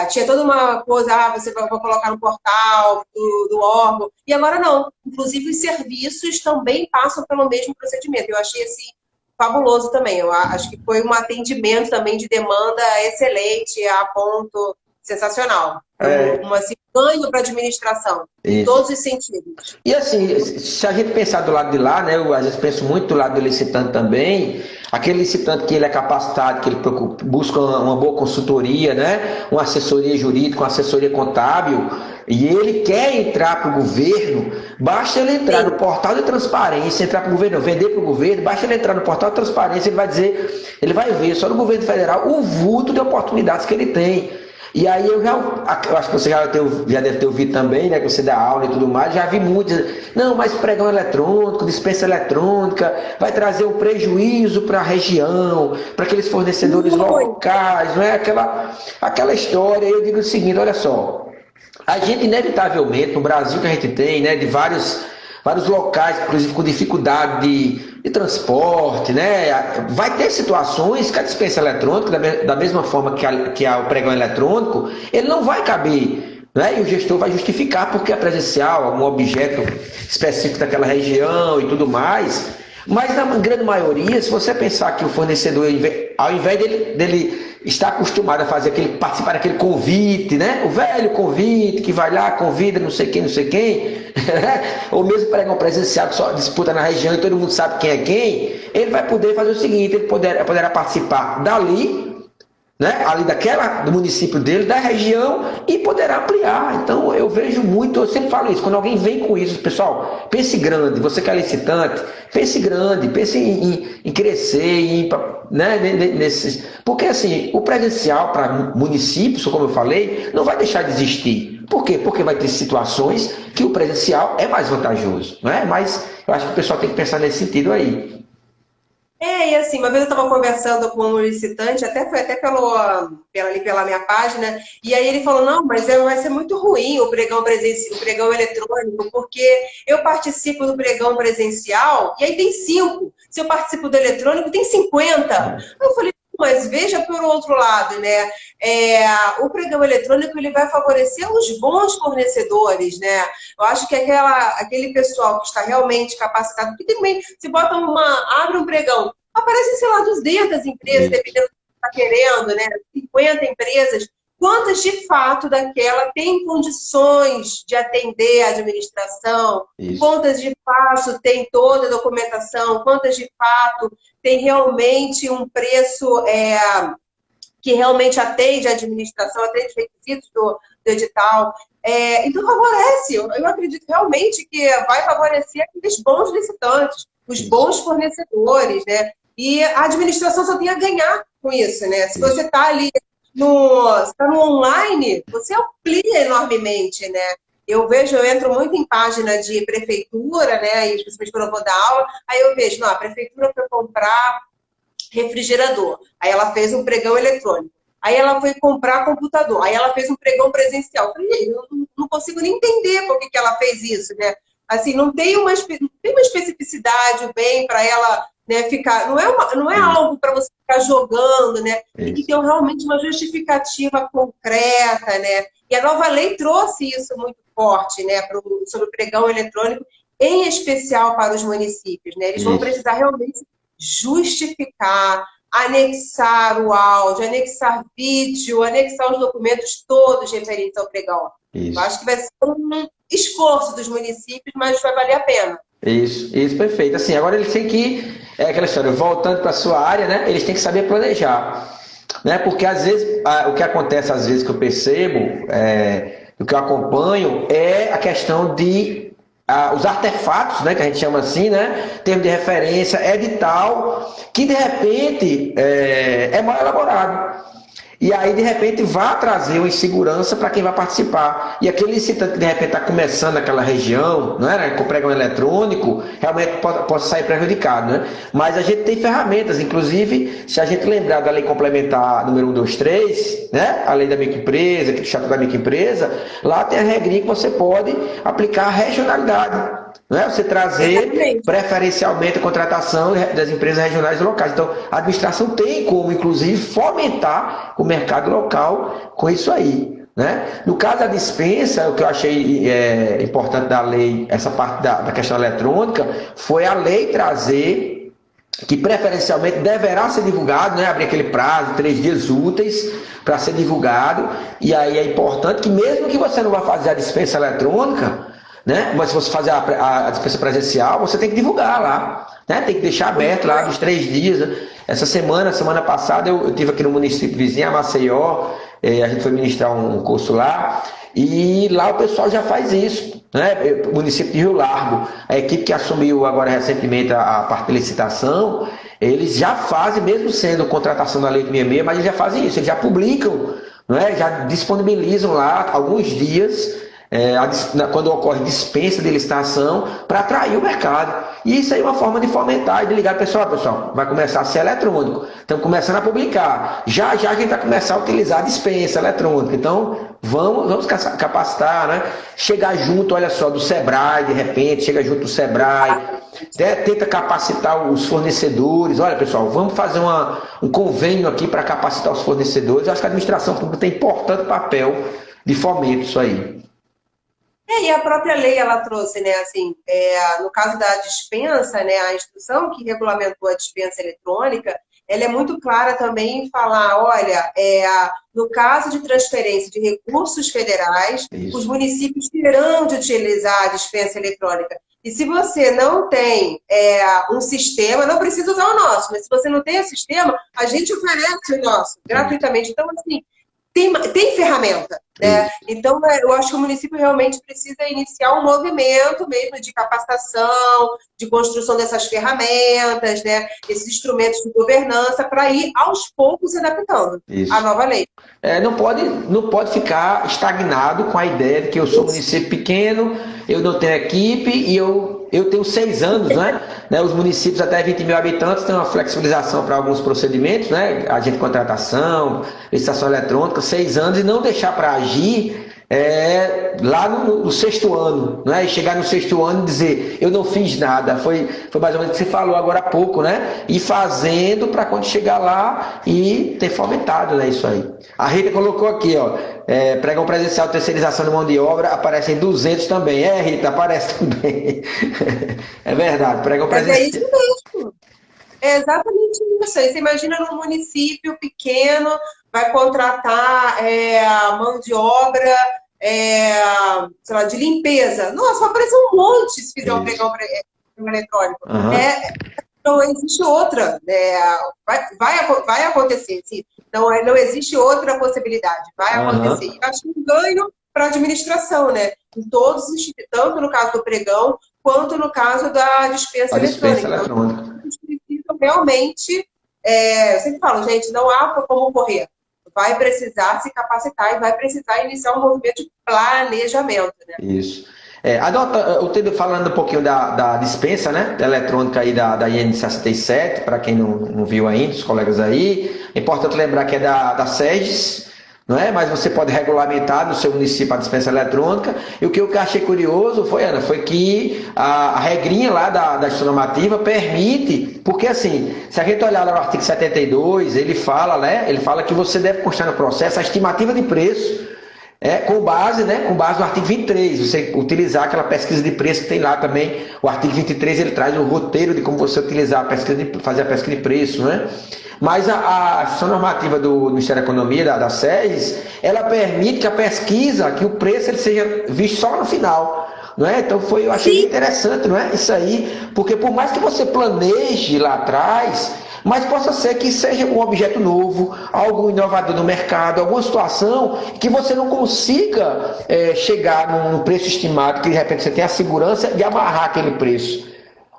Tinha toda uma coisa, você vai colocar no portal do órgão, e agora não. Inclusive, os serviços também passam pelo mesmo procedimento. Eu achei assim, fabuloso também. Eu acho que foi um atendimento também de demanda excelente, a ponto sensacional. Assim, ganho para a administração, em todos os sentidos. E assim, se a gente pensar do lado de lá, né, eu às vezes penso muito do lado do licitante também, aquele licitante que ele é capacitado, que ele busca uma boa consultoria, né, uma assessoria jurídica, uma assessoria contábil, e ele quer entrar para o governo, basta ele entrar no portal de transparência, entrar para o governo, vender para o governo, basta ele entrar no portal de transparência, ele vai ver só no governo federal o vulto de oportunidades que ele tem. E aí eu acho que você já deve ter ouvido também, né, que você dá aula e tudo mais, já vi muitos, não, mas pregão eletrônico, dispensa eletrônica, vai trazer um prejuízo para a região, para aqueles fornecedores locais, não é? Aquela história. Eu digo o seguinte, olha só, a gente inevitavelmente, no Brasil que a gente tem, né, de vários locais, inclusive com dificuldade de transporte, né? Vai ter situações que a dispensa eletrônica, da mesma forma que o pregão eletrônico, ele não vai caber, né? E o gestor vai justificar porque é presencial, um objeto específico daquela região e tudo mais. Mas na grande maioria, se você pensar que o fornecedor, ao invés dele estar acostumado a participar daquele convite, né? O velho convite que vai lá, convida não sei quem, ou mesmo pregão presencial que só disputa na região e todo mundo sabe quem é quem, ele vai poder fazer o seguinte, ele poderá participar dali, né, ali do município dele, da região, e poderá ampliar. Então eu vejo muito, eu sempre falo isso, quando alguém vem com isso, pessoal, pense grande, você que é licitante, pense grande, pense em crescer, né, porque assim, o presencial para municípios, como eu falei, não vai deixar de existir. Por quê? Porque vai ter situações que o presencial é mais vantajoso, né? Mas eu acho que o pessoal tem que pensar nesse sentido aí. E assim, uma vez eu estava conversando com um licitante, foi até pela minha página, e aí ele falou, não, mas vai ser muito ruim o pregão eletrônico, porque eu participo do pregão presencial, e aí tem 5. Se eu participo do eletrônico, tem 50. Eu falei, mas veja por outro lado, né? O pregão eletrônico ele vai favorecer os bons fornecedores, né? Eu acho que aquele pessoal que está realmente capacitado, porque também se abre um pregão, aparecem, sei lá, 200 empresas, dependendo do que está querendo, né? 50 empresas. Quantas de fato daquela têm condições de atender a administração? Isso. Quantas de fato têm toda a documentação? Quantas de fato têm realmente um preço que realmente atende a administração, atende os requisitos do edital? Então favorece, eu acredito realmente que vai favorecer aqueles bons licitantes, os bons fornecedores, né? E a administração só tem a ganhar com isso, né? Se você está ali no online, você amplia enormemente, né? Eu entro muito em página de prefeitura, né? E principalmente quando eu vou dar aula, aí eu vejo, não, a prefeitura foi comprar refrigerador. Aí ela fez um pregão eletrônico. Aí ela foi comprar computador. Aí ela fez um pregão presencial. Eu falei, eu não consigo nem entender por que ela fez isso, né? Assim, não tem uma especificidade bem para ela, né, ficar. Não é algo para você ficar jogando, né? Tem que ter realmente uma justificativa concreta, né? E a nova lei trouxe isso muito forte, né, sobre o pregão eletrônico, em especial para os municípios, né? Eles vão precisar realmente justificar, anexar o áudio, anexar vídeo, anexar os documentos todos referentes ao pregão. Eu acho que vai ser um esforço dos municípios, mas vai valer a pena. Isso, perfeito. Assim, agora eles têm que, aquela história, voltando para a sua área, né? Eles têm que saber planejar, né? Porque às vezes, o que acontece às vezes que eu percebo, o que eu acompanho, é a questão de os artefatos, né, que a gente chama assim, né, termo de referência, edital, que de repente é mal elaborado. E aí, de repente, vai trazer uma insegurança para quem vai participar. E aquele licitante que, de repente, está começando naquela região, não é, né, com pregão eletrônico, realmente pode sair prejudicado. Né? Mas a gente tem ferramentas, inclusive, se a gente lembrar da lei complementar número 123, né, a lei da microempresa, que é o Estatuto da Microempresa, lá tem a regrinha que você pode aplicar a regionalidade. Não é você trazer Exatamente. preferencialmente a contratação das empresas regionais e locais. Então, a administração tem como, inclusive, fomentar o mercado local com isso aí. Né? No caso da dispensa, o que eu achei importante da lei, essa parte da questão eletrônica, foi a lei trazer que preferencialmente deverá ser divulgado, né? Abrir aquele prazo, 3 dias úteis para ser divulgado. E aí é importante que mesmo que você não vá fazer a dispensa eletrônica, né? Mas se você fazer a dispensa presencial, você tem que divulgar lá, né? Tem que deixar aberto lá dos 3 dias. Né? Essa semana passada, eu estive aqui no município vizinho, a Maceió, a gente foi ministrar um curso lá, e lá o pessoal já faz isso, né? O município de Rio Largo, a equipe que assumiu agora recentemente a parte de licitação, eles já fazem, mesmo sendo contratação da Lei 866, mas eles já fazem isso, eles já publicam, não é? Já disponibilizam lá alguns dias quando ocorre dispensa de licitação para atrair o mercado. E isso aí é uma forma de fomentar e de ligar, pessoal, vai começar a ser eletrônico. Estamos começando a publicar. Já a gente vai começar a utilizar a dispensa eletrônica. Então, vamos capacitar, né? Chegar junto, olha só, do Sebrae, de repente, chega junto do Sebrae, tenta capacitar os fornecedores. Olha, pessoal, vamos fazer um convênio aqui para capacitar os fornecedores. Eu acho que a administração pública tem importante papel de fomento isso aí. E a própria lei, ela trouxe, né, assim, no caso da dispensa, né, a instrução que regulamentou a dispensa eletrônica, ela é muito clara também em falar, olha, no caso de transferência de recursos federais, os municípios terão de utilizar a dispensa eletrônica. E se você não tem um sistema, não precisa usar o nosso, mas se você não tem o sistema, a gente oferece o nosso gratuitamente. Então, assim, tem ferramenta, né? Então, eu acho que o município realmente precisa iniciar um movimento mesmo de capacitação, de construção dessas ferramentas, né? Esses instrumentos de governança, para ir aos poucos se adaptando à nova lei. Não pode ficar estagnado com a ideia de que eu sou um município pequeno, eu não tenho equipe e eu tenho 6 anos, né? Os municípios até 20 mil habitantes têm uma flexibilização para alguns procedimentos, né? Agente de contratação, licitação eletrônica, 6 anos, e não deixar para agir lá no 6º ano, né? E chegar no 6º ano e dizer, eu não fiz nada. Foi mais ou menos o que você falou agora há pouco, né? Ir fazendo para quando chegar lá e ter fomentado, né? Isso aí. A Rita colocou aqui, ó, pregão presencial, terceirização de mão de obra, aparecem 200 também. Rita, aparece também. É verdade, pregão presencial. Mas é isso mesmo. É exatamente isso. Aí você imagina num município pequeno, vai contratar mão de obra, sei lá, de limpeza. Nossa, vai aparecer um monte se fizer um pregão eletrônico. Não existe outra. Vai acontecer. Sim. Não existe outra possibilidade. Vai acontecer. E acho que um ganho para a administração, né? Em todos, tanto no caso do pregão, quanto no caso da dispensa eletrônica. Então, precisam realmente, eu sempre falo, gente, não há como correr. Vai precisar se capacitar e vai precisar iniciar um movimento de planejamento, né? Isso. Eu estou falando um pouquinho da dispensa, né, da eletrônica aí da IN 67, para quem não viu ainda, os colegas aí. É importante lembrar que é da SEGES, não é? Mas você pode regulamentar no seu município a dispensa eletrônica. E o que eu achei curioso foi, Ana, foi que a regrinha lá da Instituição Normativa permite, porque assim, se a gente olhar lá no artigo 72, ele fala, né? Ele fala que você deve constar no processo a estimativa de preço, com base no artigo 23, você utilizar aquela pesquisa de preço que tem lá também. O artigo 23 ele traz o roteiro de como você utilizar fazer a pesquisa de preço, né? Mas a ação normativa do Ministério da Economia, da SEGES, ela permite que a pesquisa, que o preço ele seja visto só no final. Não é? Então eu achei interessante, não é? Isso aí, porque por mais que você planeje lá atrás, mas possa ser que seja um objeto novo, algo inovador no mercado, alguma situação que você não consiga chegar num preço estimado, que de repente você tenha a segurança de amarrar aquele preço.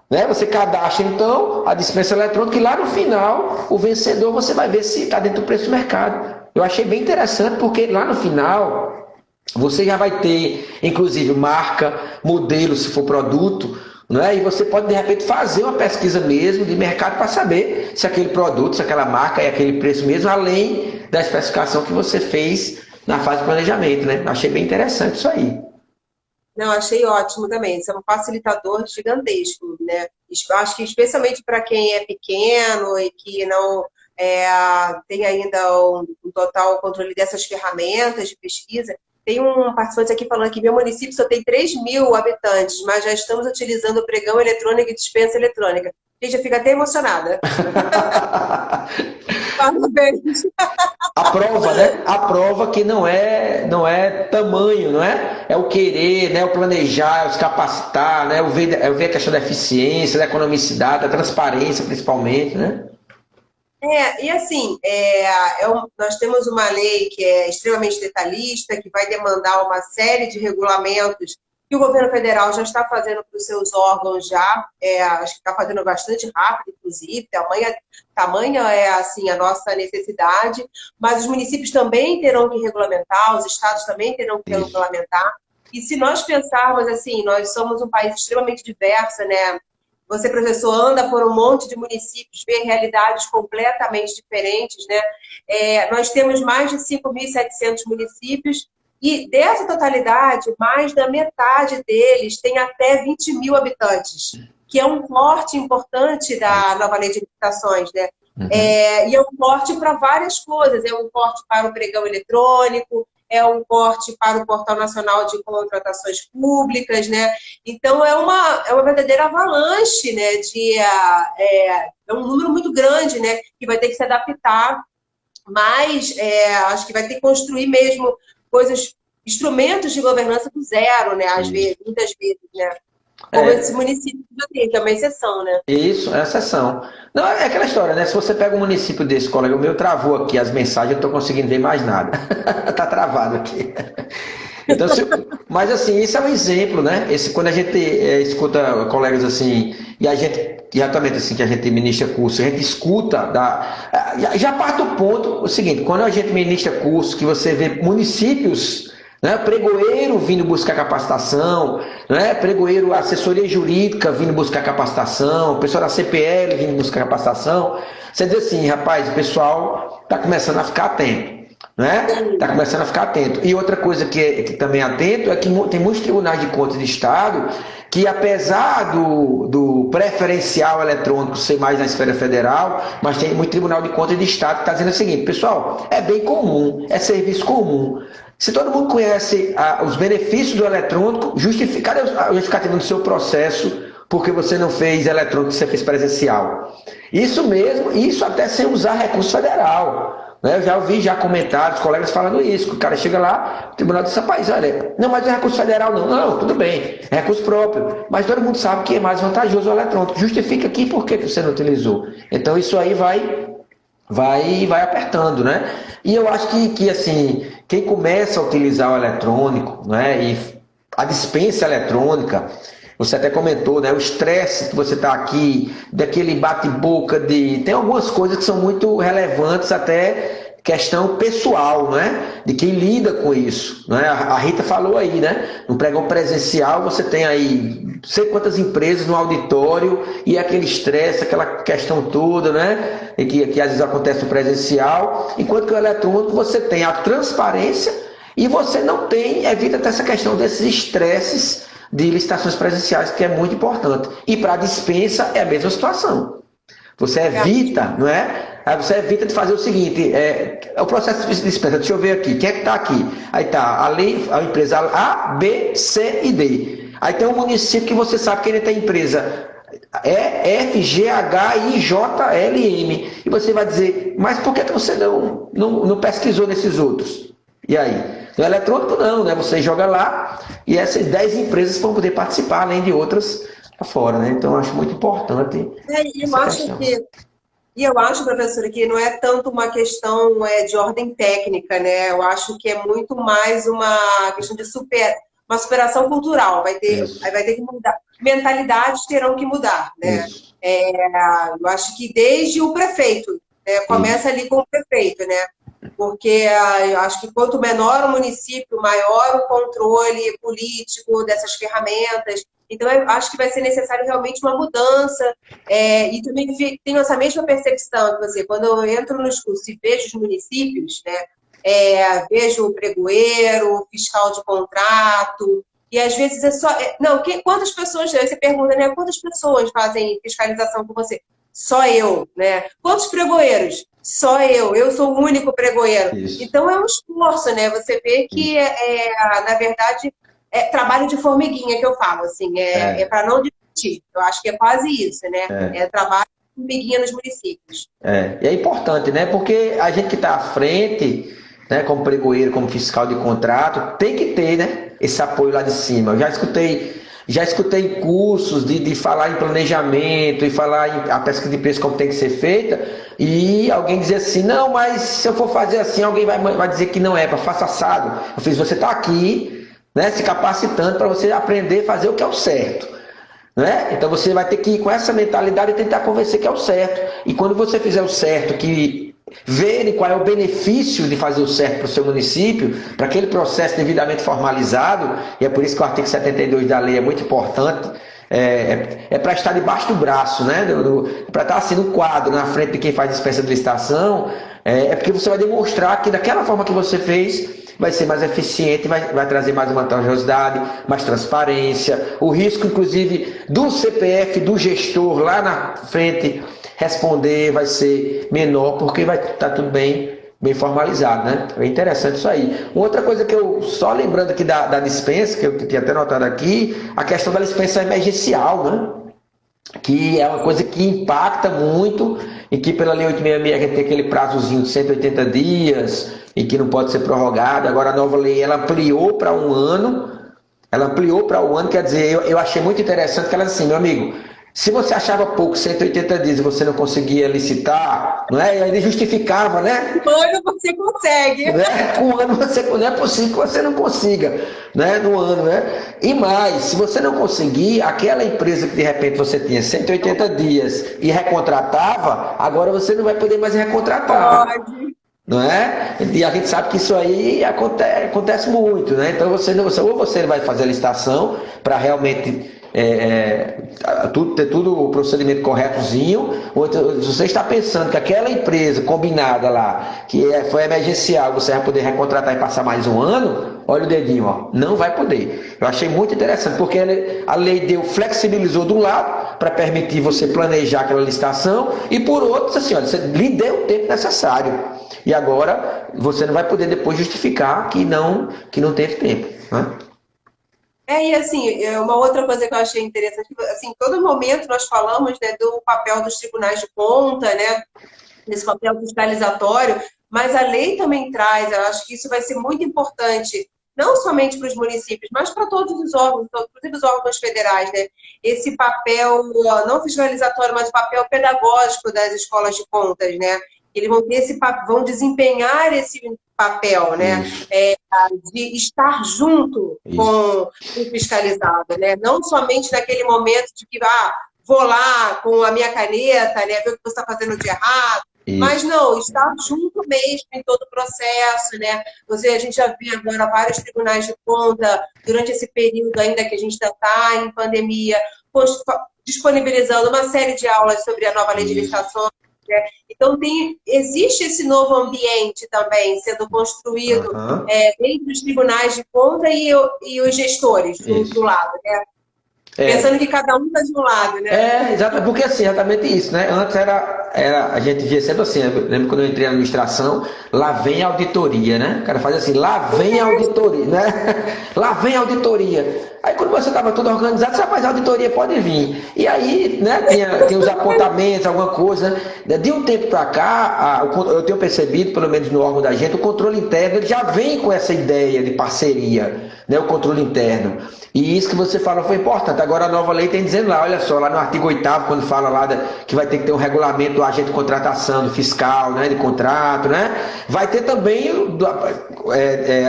Né? Você cadastra então a dispensa eletrônica e lá no final, o vencedor, você vai ver se está dentro do preço do mercado. Eu achei bem interessante porque lá no final você já vai ter, inclusive, marca, modelo, se for produto, né? E você pode, de repente, fazer uma pesquisa mesmo de mercado para saber se aquele produto, se aquela marca é aquele preço mesmo, além da especificação que você fez na fase de planejamento. Né? Achei bem interessante isso aí. Não, achei ótimo também. Isso é um facilitador gigantesco, né? Acho que especialmente para quem é pequeno e que não é, tem ainda um total controle dessas ferramentas de pesquisa. Tem um participante aqui falando que meu município só tem 3.000 habitantes, mas já estamos utilizando o pregão eletrônico e dispensa eletrônica. Gente, eu fico até emocionada. Parabéns. A prova, né? A prova que não é tamanho, não é? É o querer, né? O planejar, é o se capacitar, né? É o ver a questão da eficiência, da economicidade, da transparência, principalmente, né? E assim, nós temos uma lei que é extremamente detalhista, que vai demandar uma série de regulamentos que o governo federal já está fazendo para os seus órgãos já, acho que está fazendo bastante rápido, inclusive, tamanha é assim a nossa necessidade, mas os municípios também terão que regulamentar, os estados também terão que Isso. regulamentar, e se nós pensarmos assim, nós somos um país extremamente diverso, né? Você, professor, anda por um monte de municípios, vê realidades completamente diferentes, né? Nós temos mais de 5.700 municípios e dessa totalidade, mais da metade deles tem até 20.000 habitantes, que é um corte importante da nova lei de licitações, né? Uhum. E é um corte para várias coisas, é um corte para o pregão eletrônico, é um corte para o Portal Nacional de Contratações Públicas, né? Então, é uma verdadeira avalanche, né? É um número muito grande, né? Que vai ter que se adaptar, mas acho que vai ter que construir mesmo coisas, instrumentos de governança do zero, né? Às Isso. vezes, muitas vezes, né? Como esse É, município já tem, que é uma exceção, né? isso, é exceção. Não, é aquela história, né? Se você pega um município desse, colega meu travou aqui as mensagens, eu não estou conseguindo ver mais nada. Tá travado aqui. Então, mas assim, isso é um exemplo, né? Quando a gente escuta colegas assim, e a gente, exatamente assim, que a gente ministra curso, a gente escuta, já parte do ponto, o seguinte, quando a gente ministra curso, que você vê municípios, né, pregoeiro vindo buscar capacitação, né, pregoeiro, assessoria jurídica vindo buscar capacitação, pessoal da CPL vindo buscar capacitação, você diz assim, rapaz, o pessoal está começando a ficar atento, né? Está começando a ficar atento. E outra coisa que também é atento é que tem muitos tribunais de contas de Estado que, apesar do preferencial eletrônico ser mais na esfera federal, mas tem muito tribunal de contas de Estado que está dizendo o seguinte, pessoal, é bem comum, é serviço comum. Se todo mundo conhece os benefícios do eletrônico, cadê a justificativa do seu processo porque você não fez eletrônico, você fez presencial? Isso mesmo, isso até sem usar recurso federal. Eu já ouvi comentários, colegas falando isso, que o cara chega lá, o tribunal diz, rapaz, olha, não, mas é recurso federal não. Não, tudo bem, é recurso próprio. Mas todo mundo sabe que é mais vantajoso o eletrônico. Justifica aqui por que você não utilizou. Então isso aí vai apertando, né? E eu acho que assim, quem começa a utilizar o eletrônico, né, e a dispensa eletrônica, você até comentou, né? O estresse que você está aqui, daquele bate-boca tem algumas coisas que são muito relevantes, até questão pessoal, né? De quem lida com isso, né? A Rita falou aí, né? No pregão presencial você tem aí não sei quantas empresas no auditório e aquele estresse, aquela questão toda, né? E que às vezes acontece no presencial, enquanto que o eletrônico você tem a transparência e você não tem, evita até essa questão desses estresses de licitações presenciais, que é muito importante. E para a dispensa é a mesma situação. Você evita, não é? Aí você evita de fazer o seguinte, o processo de dispensa, deixa eu ver aqui, quem é que está aqui? Aí está a empresa A, B, C e D. Aí tem um município que você sabe que ele tem empresa F, G, H, I, J, L, M. E você vai dizer, mas por que você não pesquisou nesses outros? E aí? No eletrônico não, né? Você joga lá e essas 10 empresas vão poder participar, além de outras lá fora, né? Então eu acho muito importante Eu essa acho questão. professora, que não é tanto uma questão de ordem técnica, né? Eu acho que é muito mais uma questão de uma superação cultural. Isso, Vai ter que mudar. Mentalidades terão que mudar, né? isso, Eu acho que desde o prefeito, né? Começa isso. ali com o prefeito, né? Porque eu acho que quanto menor o município, maior o controle político dessas ferramentas. Então, eu acho que vai ser necessário realmente uma mudança. E também tenho essa mesma percepção que você, quando eu entro nos cursos e vejo os municípios, né, vejo o pregoeiro, o fiscal de contrato, E às vezes é só. Não, quantas pessoas. Aí você pergunta, né? Quantas pessoas fazem fiscalização com você? Só eu, né? Quantos pregoeiros? Só eu. Eu sou o único pregoeiro. Isso, Então é um esforço, né? Você vê que, isso. na verdade, é trabalho de formiguinha que eu falo, assim. É É, para não desistir. Eu acho que é quase isso, né? é. É trabalho de formiguinha nos municípios. E é importante, né? Porque a gente que está à frente, né, como pregoeiro, como fiscal de contrato, tem que ter, né, esse apoio lá de cima. Eu já escutei cursos de falar em planejamento e falar em a pesquisa de preço como tem que ser feita, e alguém dizer assim, não, mas se eu for fazer assim, alguém vai dizer que não é, faça assado. Eu fiz, você está aqui, né, se capacitando para você aprender a fazer o que é o certo. Né? Então você vai ter que ir com essa mentalidade e tentar convencer que é o certo. E quando você fizer o certo, que verem qual é o benefício de fazer o certo para o seu município, para aquele processo devidamente formalizado, e é por isso que o artigo 72 da lei é muito importante, para estar debaixo do braço, né? Para estar assim no quadro, na frente de quem faz dispensa de licitação, porque você vai demonstrar que daquela forma que você fez, vai ser mais eficiente, vai trazer mais vantajosidade, mais transparência, o risco, inclusive, do CPF, do gestor lá na frente responder vai ser menor, porque vai estar tudo bem formalizado, né? É interessante isso aí. Uma outra coisa que eu, só lembrando aqui da dispensa, que eu tinha até notado aqui, a questão da dispensa emergencial, né? Que é uma coisa que impacta muito e que pela Lei 866 a gente tem aquele prazozinho de 180 dias e que não pode ser prorrogado. Agora a nova lei ela ampliou para um ano, quer dizer, eu achei muito interessante que ela disse assim, meu amigo, se você achava pouco 180 dias e você não conseguia licitar, não é? E aí ele justificava, né? Um ano você consegue. Né? Com um ano você não é possível que você não consiga, né? No ano, né? E mais, se você não conseguir, aquela empresa que de repente você tinha 180 dias e recontratava, agora você não vai poder mais recontratar. Pode. Não é? E a gente sabe que isso aí acontece muito, né? Então ou você vai fazer a licitação para realmente ter tudo o procedimento corretozinho, ou então, se você está pensando que aquela empresa combinada lá, que foi emergencial, você vai poder recontratar e passar mais um ano, olha o dedinho, ó, não vai poder. Eu achei muito interessante, porque a lei flexibilizou de um lado, para permitir você planejar aquela licitação, e por outro, assim, olha, você lhe deu o tempo necessário. E agora você não vai poder depois justificar que não teve tempo. Né? E assim, uma outra coisa que eu achei interessante, assim, todo momento nós falamos, né, do papel dos tribunais de conta, né, desse papel fiscalizatório, mas a lei também traz, eu acho que isso vai ser muito importante, não somente para os municípios, mas para todos os órgãos, inclusive os órgãos federais, né, esse papel, não fiscalizatório, mas o papel pedagógico das escolas de contas, né, eles vão ter vão desempenhar esse papel, né? Isso, De estar junto com isso, o fiscalizado, né? Não somente naquele momento de que vou lá com a minha caneta, né, ver o que você está fazendo de errado, mas isso. não, estar junto mesmo em todo o processo, né? A gente já viu agora vários tribunais de conta durante esse período ainda que a gente ainda está em pandemia, disponibilizando uma série de aulas sobre a nova lei de licitações. Né? Então, existe esse novo ambiente também sendo construído Uhum. entre os tribunais de conta e os gestores do Isso. lado, né? É, Pensando que cada um está de um lado, né? exatamente, porque assim, exatamente isso, né? Antes a gente via sempre assim, eu lembro quando eu entrei na administração, lá vem a auditoria, né? O cara fazia assim, lá vem a auditoria, né? Lá vem a auditoria. Aí quando você estava tudo organizado, você rapaz, a auditoria pode vir. E aí, né, tinha os apontamentos, alguma coisa. De um tempo para cá, eu tenho percebido, pelo menos no órgão da gente, o controle interno ele já vem com essa ideia de parceria, né? O controle interno. E isso que você falou foi importante. Agora a nova lei tem dizendo lá, olha só, lá no artigo 8º, quando fala lá que vai ter que ter um regulamento do agente de contratação, do fiscal, né, de contrato, né? Vai ter também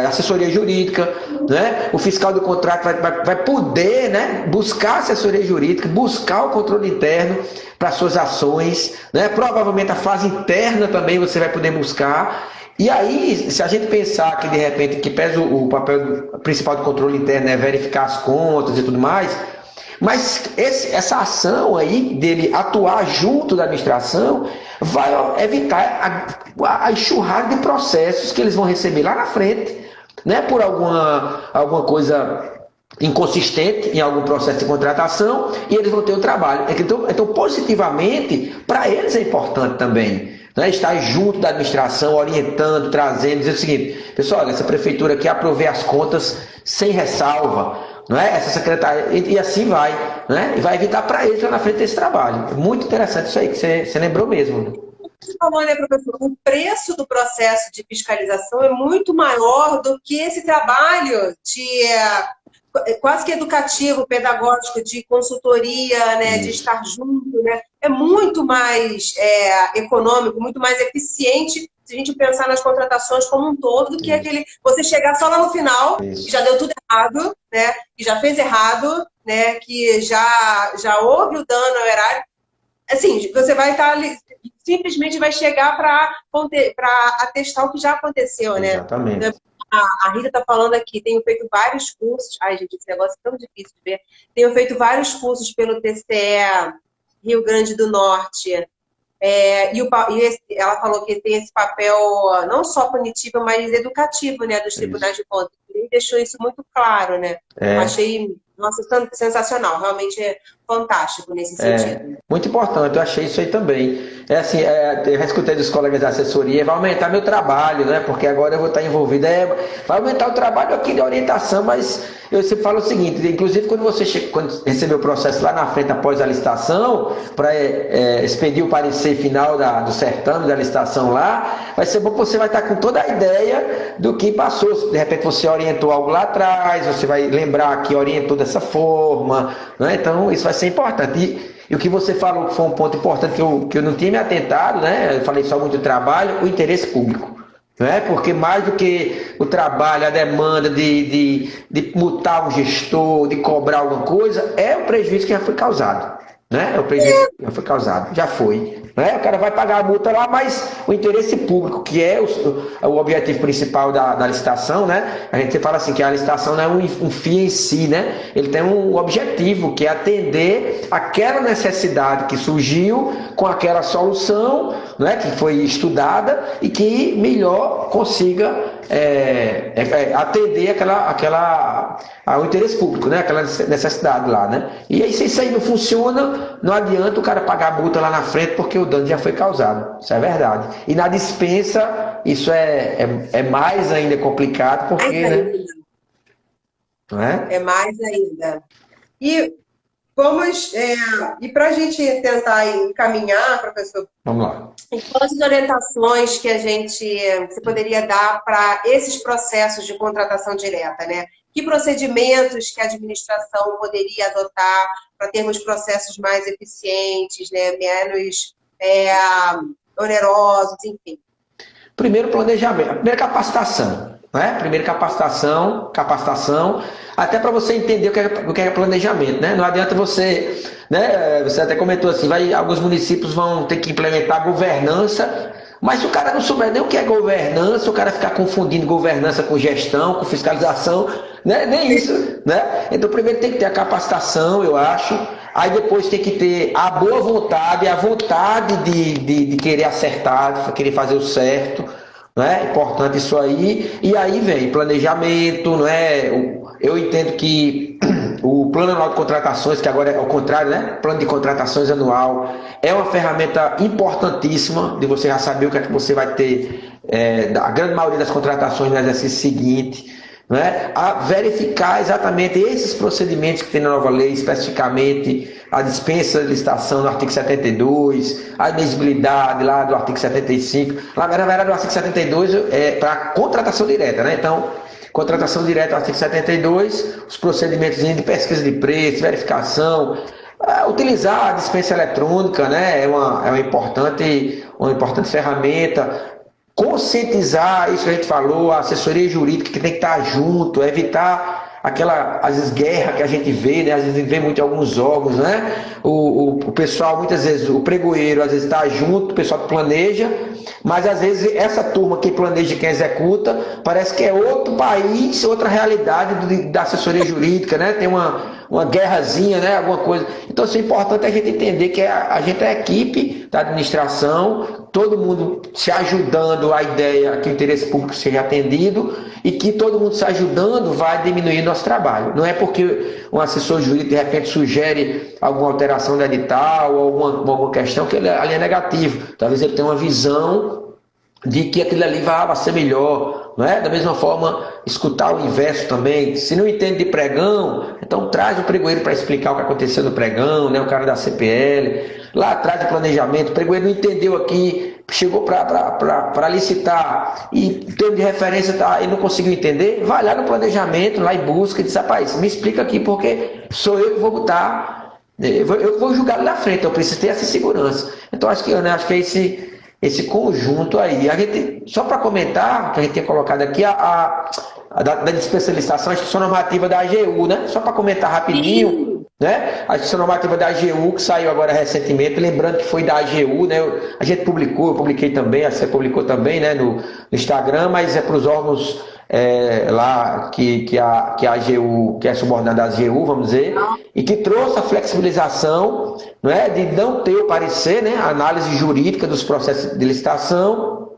assessoria jurídica, né? O fiscal do contrato vai poder, né, buscar assessoria jurídica, buscar o controle interno para suas ações, né? Provavelmente a fase interna também você vai poder buscar. E aí, se a gente pensar que de repente que pesa o papel principal do controle interno é verificar as contas e tudo mais, mas essa ação aí dele atuar junto da administração vai evitar a enxurrada de processos que eles vão receber lá na frente, né? Por alguma coisa inconsistente em algum processo de contratação e eles vão ter o trabalho. Então positivamente, para eles é importante também. Né? Estar junto da administração, orientando, trazendo, dizendo o seguinte: pessoal, essa prefeitura aqui aprovei as contas sem ressalva, não é? Essa secretaria, e assim vai, né? E vai evitar para eles lá na frente esse trabalho. Muito interessante isso aí que você lembrou mesmo. Você falou, né, professor? O preço do processo de fiscalização é muito maior do que esse trabalho de quase que educativo, pedagógico, de consultoria, né, de estar junto, né? É muito mais econômico, muito mais eficiente se a gente pensar nas contratações como um todo do que aquele você chegar só lá no final e já deu tudo errado, né? E já fez errado, né? Que já houve o dano ao erário. Assim, você vai estar ali, simplesmente vai chegar para atestar o que já aconteceu, né? Exatamente. A Rita está falando aqui, tenho feito vários cursos. Ai, gente, esse negócio é tão difícil de ver. Tenho feito vários cursos pelo TCE Rio Grande do Norte. Ela falou que tem esse papel não só punitivo, mas educativo, né, dos tribunais de contas. Ele deixou isso muito claro, né? Eu achei, nossa, sensacional, realmente é fantástico nesse sentido. Muito importante, eu achei isso aí também. Assim, eu já escutei dos colegas da assessoria, vai aumentar meu trabalho, né? Porque agora eu vou estar envolvido. Vai aumentar o trabalho aqui de orientação, mas eu sempre falo o seguinte: inclusive quando receber o processo lá na frente após a licitação, para expedir o parecer final do certame da licitação lá, vai ser bom que você vai estar com toda a ideia do que passou. De repente você orientou algo lá atrás, você vai lembrar que orientou dessa forma, né? Então isso vai ser importante. E o que você falou que foi um ponto importante que eu não tinha me atentado, né? Eu falei só muito do trabalho, o interesse público. Né? Porque mais do que o trabalho, a demanda de multar um gestor, de cobrar alguma coisa, é o prejuízo que já foi causado. Né? É o prejuízo que já foi causado, já foi. Né? O cara vai pagar a multa lá, mas o interesse público, que é o objetivo principal da licitação, né? A gente fala assim que a licitação não é um fim em si, né? Ele tem um objetivo, que é atender aquela necessidade que surgiu com aquela solução, né? Que foi estudada e que melhor consiga atender ao interesse público, né? Aquela necessidade lá, né? E aí, se isso aí não funciona, não adianta o cara pagar a multa lá na frente, porque o dano já foi causado. Isso é verdade. E na dispensa, isso é mais ainda complicado, porque, né? Não é? É mais ainda. E para a gente tentar encaminhar, professor, vamos lá. Quais as orientações que você poderia dar para esses processos de contratação direta, né? Que procedimentos que a administração poderia adotar para termos processos mais eficientes, né? Menos onerosos, enfim? Primeiro, planejamento. Primeiro, capacitação. Né? Primeiro, capacitação, até para você entender o que é planejamento. Né? Não adianta você... Né? Você até comentou assim, alguns municípios vão ter que implementar governança, mas se o cara não souber nem o que é governança, o cara ficar confundindo governança com gestão, com fiscalização, né? Nem isso. Né? Então, primeiro tem que ter a capacitação, eu acho. Aí depois tem que ter a boa vontade, a vontade de querer acertar, de querer fazer o certo. Não é importante isso aí. E aí vem planejamento, não é? Eu entendo que o plano anual de contratações, que agora é ao contrário, né? Plano de contratações anual, é uma ferramenta importantíssima de você já saber o que é que você vai ter a grande maioria das contratações no exercício seguinte. Né? A verificar exatamente esses procedimentos que tem na nova lei, especificamente a dispensa de licitação no artigo 72, a admissibilidade lá do artigo 75. Na verdade, o artigo 72 é para contratação direta, né? Então, contratação direta, artigo 72, os procedimentos de pesquisa de preço, verificação, utilizar a dispensa eletrônica, né? É uma importante ferramenta. Conscientizar, isso que a gente falou, a assessoria jurídica que tem que estar junto, evitar às vezes, guerra que a gente vê, né? Às vezes a gente vê muito em alguns órgãos, né? O pessoal, muitas vezes, o pregoeiro, às vezes está junto, o pessoal que planeja, mas às vezes essa turma que planeja e quem executa, parece que é outro país, outra realidade da assessoria jurídica, né? Tem uma uma guerrazinha, né? Alguma coisa. Então, assim, é importante a gente entender que a gente é a equipe da administração, todo mundo se ajudando, a ideia que o interesse público seja atendido e que todo mundo se ajudando vai diminuir nosso trabalho. Não é porque um assessor jurídico de repente sugere alguma alteração do edital ou alguma questão que ele ali é negativo. Talvez ele tenha uma visão de que aquilo ali vai ser melhor, não é? Da mesma forma, escutar o inverso também. Se não entende de pregão, então traz o pregoeiro para explicar o que aconteceu no pregão, né? O cara da CPL, lá atrás do planejamento, o pregoeiro não entendeu aqui, chegou para licitar e em termos de referência tá, ele não conseguiu entender, vai lá no planejamento, lá e busca e diz, rapaz, me explica aqui, porque sou eu que vou botar, eu vou julgar ali na frente, eu preciso ter essa segurança. Então acho que é esse conjunto aí. A gente, só para comentar, que a gente tinha colocado aqui, da especialização, a instituição normativa da AGU, né? Só para comentar rapidinho, né? A instituição normativa da AGU, que saiu agora recentemente, lembrando que foi da AGU, né? A gente publicou, eu publiquei também, a você publicou também, né? No Instagram, mas é para os órgãos lá que a AGU, que é subordinada à AGU, vamos dizer, e que trouxe a flexibilização, não é, de não ter o parecer, né, a análise jurídica dos processos de licitação,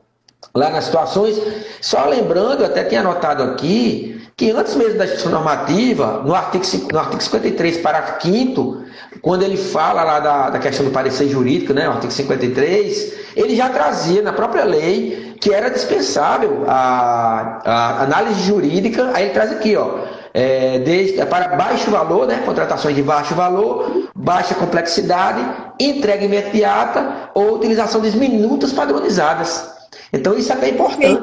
lá nas situações. Só lembrando, até tinha anotado aqui, que antes mesmo da instituição normativa, no artigo 53, parágrafo 5º, quando ele fala lá da questão do parecer jurídico, né, o artigo 53, ele já trazia na própria lei que era dispensável a análise jurídica. Aí ele traz aqui, ó, para baixo valor, né, contratações de baixo valor, baixa complexidade, entrega imediata ou utilização de minutas padronizadas. Então isso é até importante,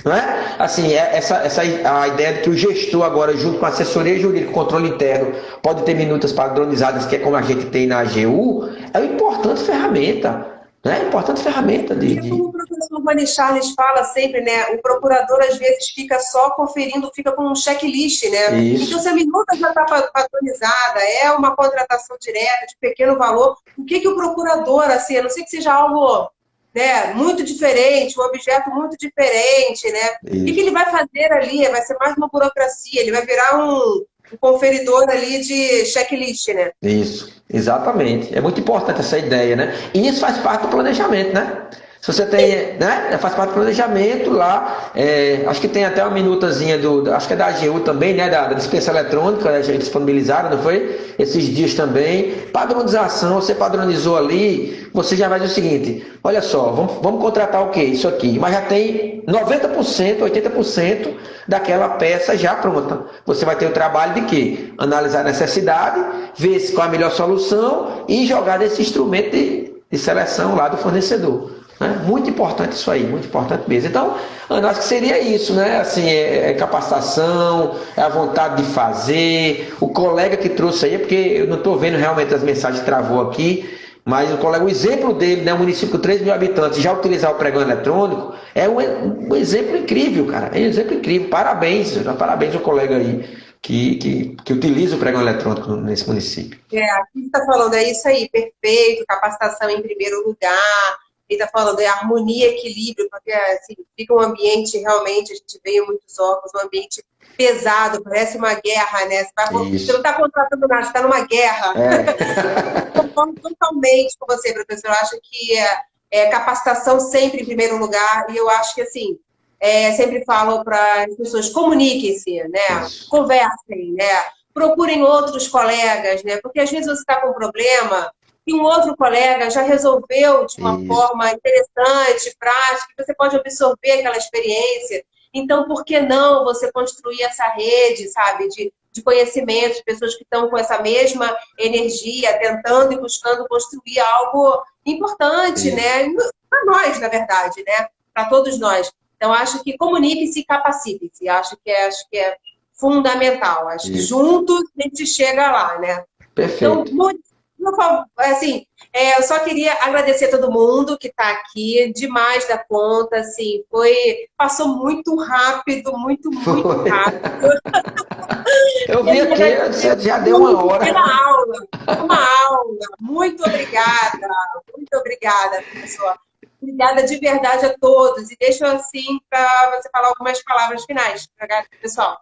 não é? Assim, a ideia de que o gestor agora, junto com a assessoria jurídica e controle interno, pode ter minutas padronizadas, que é como a gente tem na AGU, é uma importante ferramenta. Né? Importante ferramenta Como o professor Rony Charles fala sempre, né? O procurador às vezes fica só conferindo, fica com um checklist, né? Isso. Então, se a minuta já está padronizada, é uma contratação direta de pequeno valor, o que o procurador, assim, a não ser que seja algo, né, muito diferente, um objeto muito diferente, né? Isso. O que ele vai fazer ali? Vai ser mais uma burocracia, ele vai virar um conferidor ali de checklist, né? Isso, exatamente. É muito importante essa ideia, né? E isso faz parte do planejamento, né? Se você tem, né? Faz parte do planejamento lá, acho que tem até uma minutazinha acho que é da AGU também, né? Da dispensa eletrônica, né? Já disponibilizaram, não foi? Esses dias também. Padronização, você padronizou ali, você já vai dizer o seguinte, olha só, vamos contratar o quê? Isso aqui. Mas já tem 90%, 80% daquela peça já pronta. Você vai ter o trabalho de quê? Analisar a necessidade, ver qual é a melhor solução e jogar nesse instrumento de seleção lá do fornecedor. Muito importante isso aí, muito importante mesmo. Então, Ana, acho que seria isso, né? Assim, capacitação, a vontade de fazer. O colega que trouxe aí, porque eu não estou vendo realmente as mensagens que travou aqui, mas o exemplo dele, né? Um município com 3 mil habitantes, já utilizar o pregão eletrônico, é um exemplo incrível, cara. É um exemplo incrível. Parabéns ao colega aí que utiliza o pregão eletrônico nesse município. Aqui está falando, é isso aí, perfeito, capacitação em primeiro lugar. Ele está falando de harmonia, equilíbrio, porque assim, fica um ambiente realmente, a gente vê em muitos órgãos, um ambiente pesado, parece uma guerra, né? Você não está contratando nada, você está numa guerra. Concordo totalmente com você, professor. Eu acho que capacitação sempre em primeiro lugar, e eu acho que, assim, sempre falo para as pessoas, comuniquem-se, né? Conversem, né? Procurem outros colegas, né? Porque às vezes você está com um problema e um outro colega já resolveu de uma forma interessante, prática, você pode absorver aquela experiência. Então, por que não você construir essa rede, sabe, de conhecimentos, de pessoas que estão com essa mesma energia, tentando e buscando construir algo importante, né? Para nós, na verdade, né? Para todos nós. Então, acho que comunique-se e capacite-se. Acho que é fundamental. Acho que juntos a gente chega lá, né? Perfeito. Então, assim, eu só queria agradecer a todo mundo que está aqui, demais da conta, assim, passou muito rápido, muito rápido. Eu vi aqui, você já deu uma hora. Uma aula, muito obrigada, professor. Obrigada de verdade a todos. E deixa assim para você falar algumas palavras finais para o pessoal.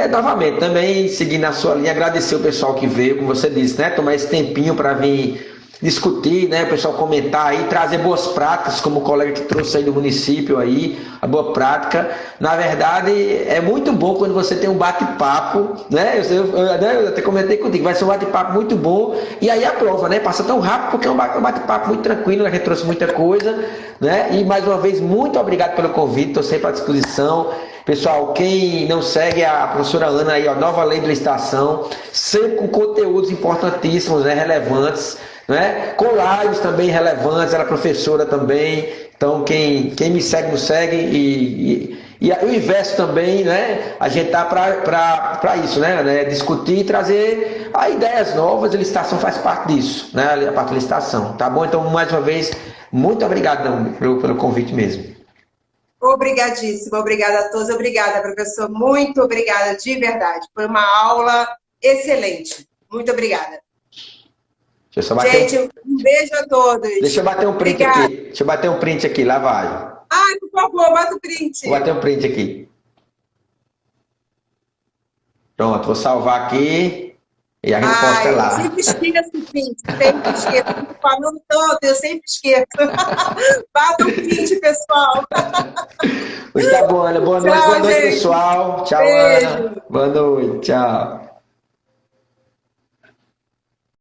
Novamente, também seguindo a sua linha, agradecer o pessoal que veio, como você disse, né? Tomar esse tempinho para vir discutir, né? O pessoal comentar aí, trazer boas práticas, como o colega que trouxe aí do município aí, a boa prática. Na verdade, é muito bom quando você tem um bate-papo, né? Eu até comentei contigo, vai ser um bate-papo muito bom, e aí a prova, né? Passa tão rápido porque é um bate-papo muito tranquilo, a gente trouxe muita coisa, né? E mais uma vez, muito obrigado pelo convite, estou sempre à disposição. Pessoal, quem não segue a professora Ana aí, ó, Nova Lei de Licitação, sempre com conteúdos importantíssimos, né, relevantes, né, com lives também relevantes, ela é professora também, então quem me segue, nos segue e o inverso também, né, a gente tá para isso, né, discutir e trazer ideias novas, a licitação faz parte disso, né, a parte da licitação, tá bom? Então, mais uma vez, muito obrigado pelo convite mesmo. Obrigadíssima, obrigada a todos, obrigada, professor, muito obrigada, de verdade. Foi uma aula excelente. Muito obrigada. Gente, um beijo a todos. Deixa eu bater um print aqui. Deixa eu bater um print aqui, lá vai. Ai, por favor, bata o print. Vou bater um print aqui. Pronto, vou salvar aqui e a gente posta lá. Eu sempre esqueço o print, sempre esqueço. Estou falando tanto, eu sempre esqueço. Bata o print, pessoal. Pois tá bom, Ana. Boa noite, pessoal. Tchau, beijo. Ana. Boa noite, tchau.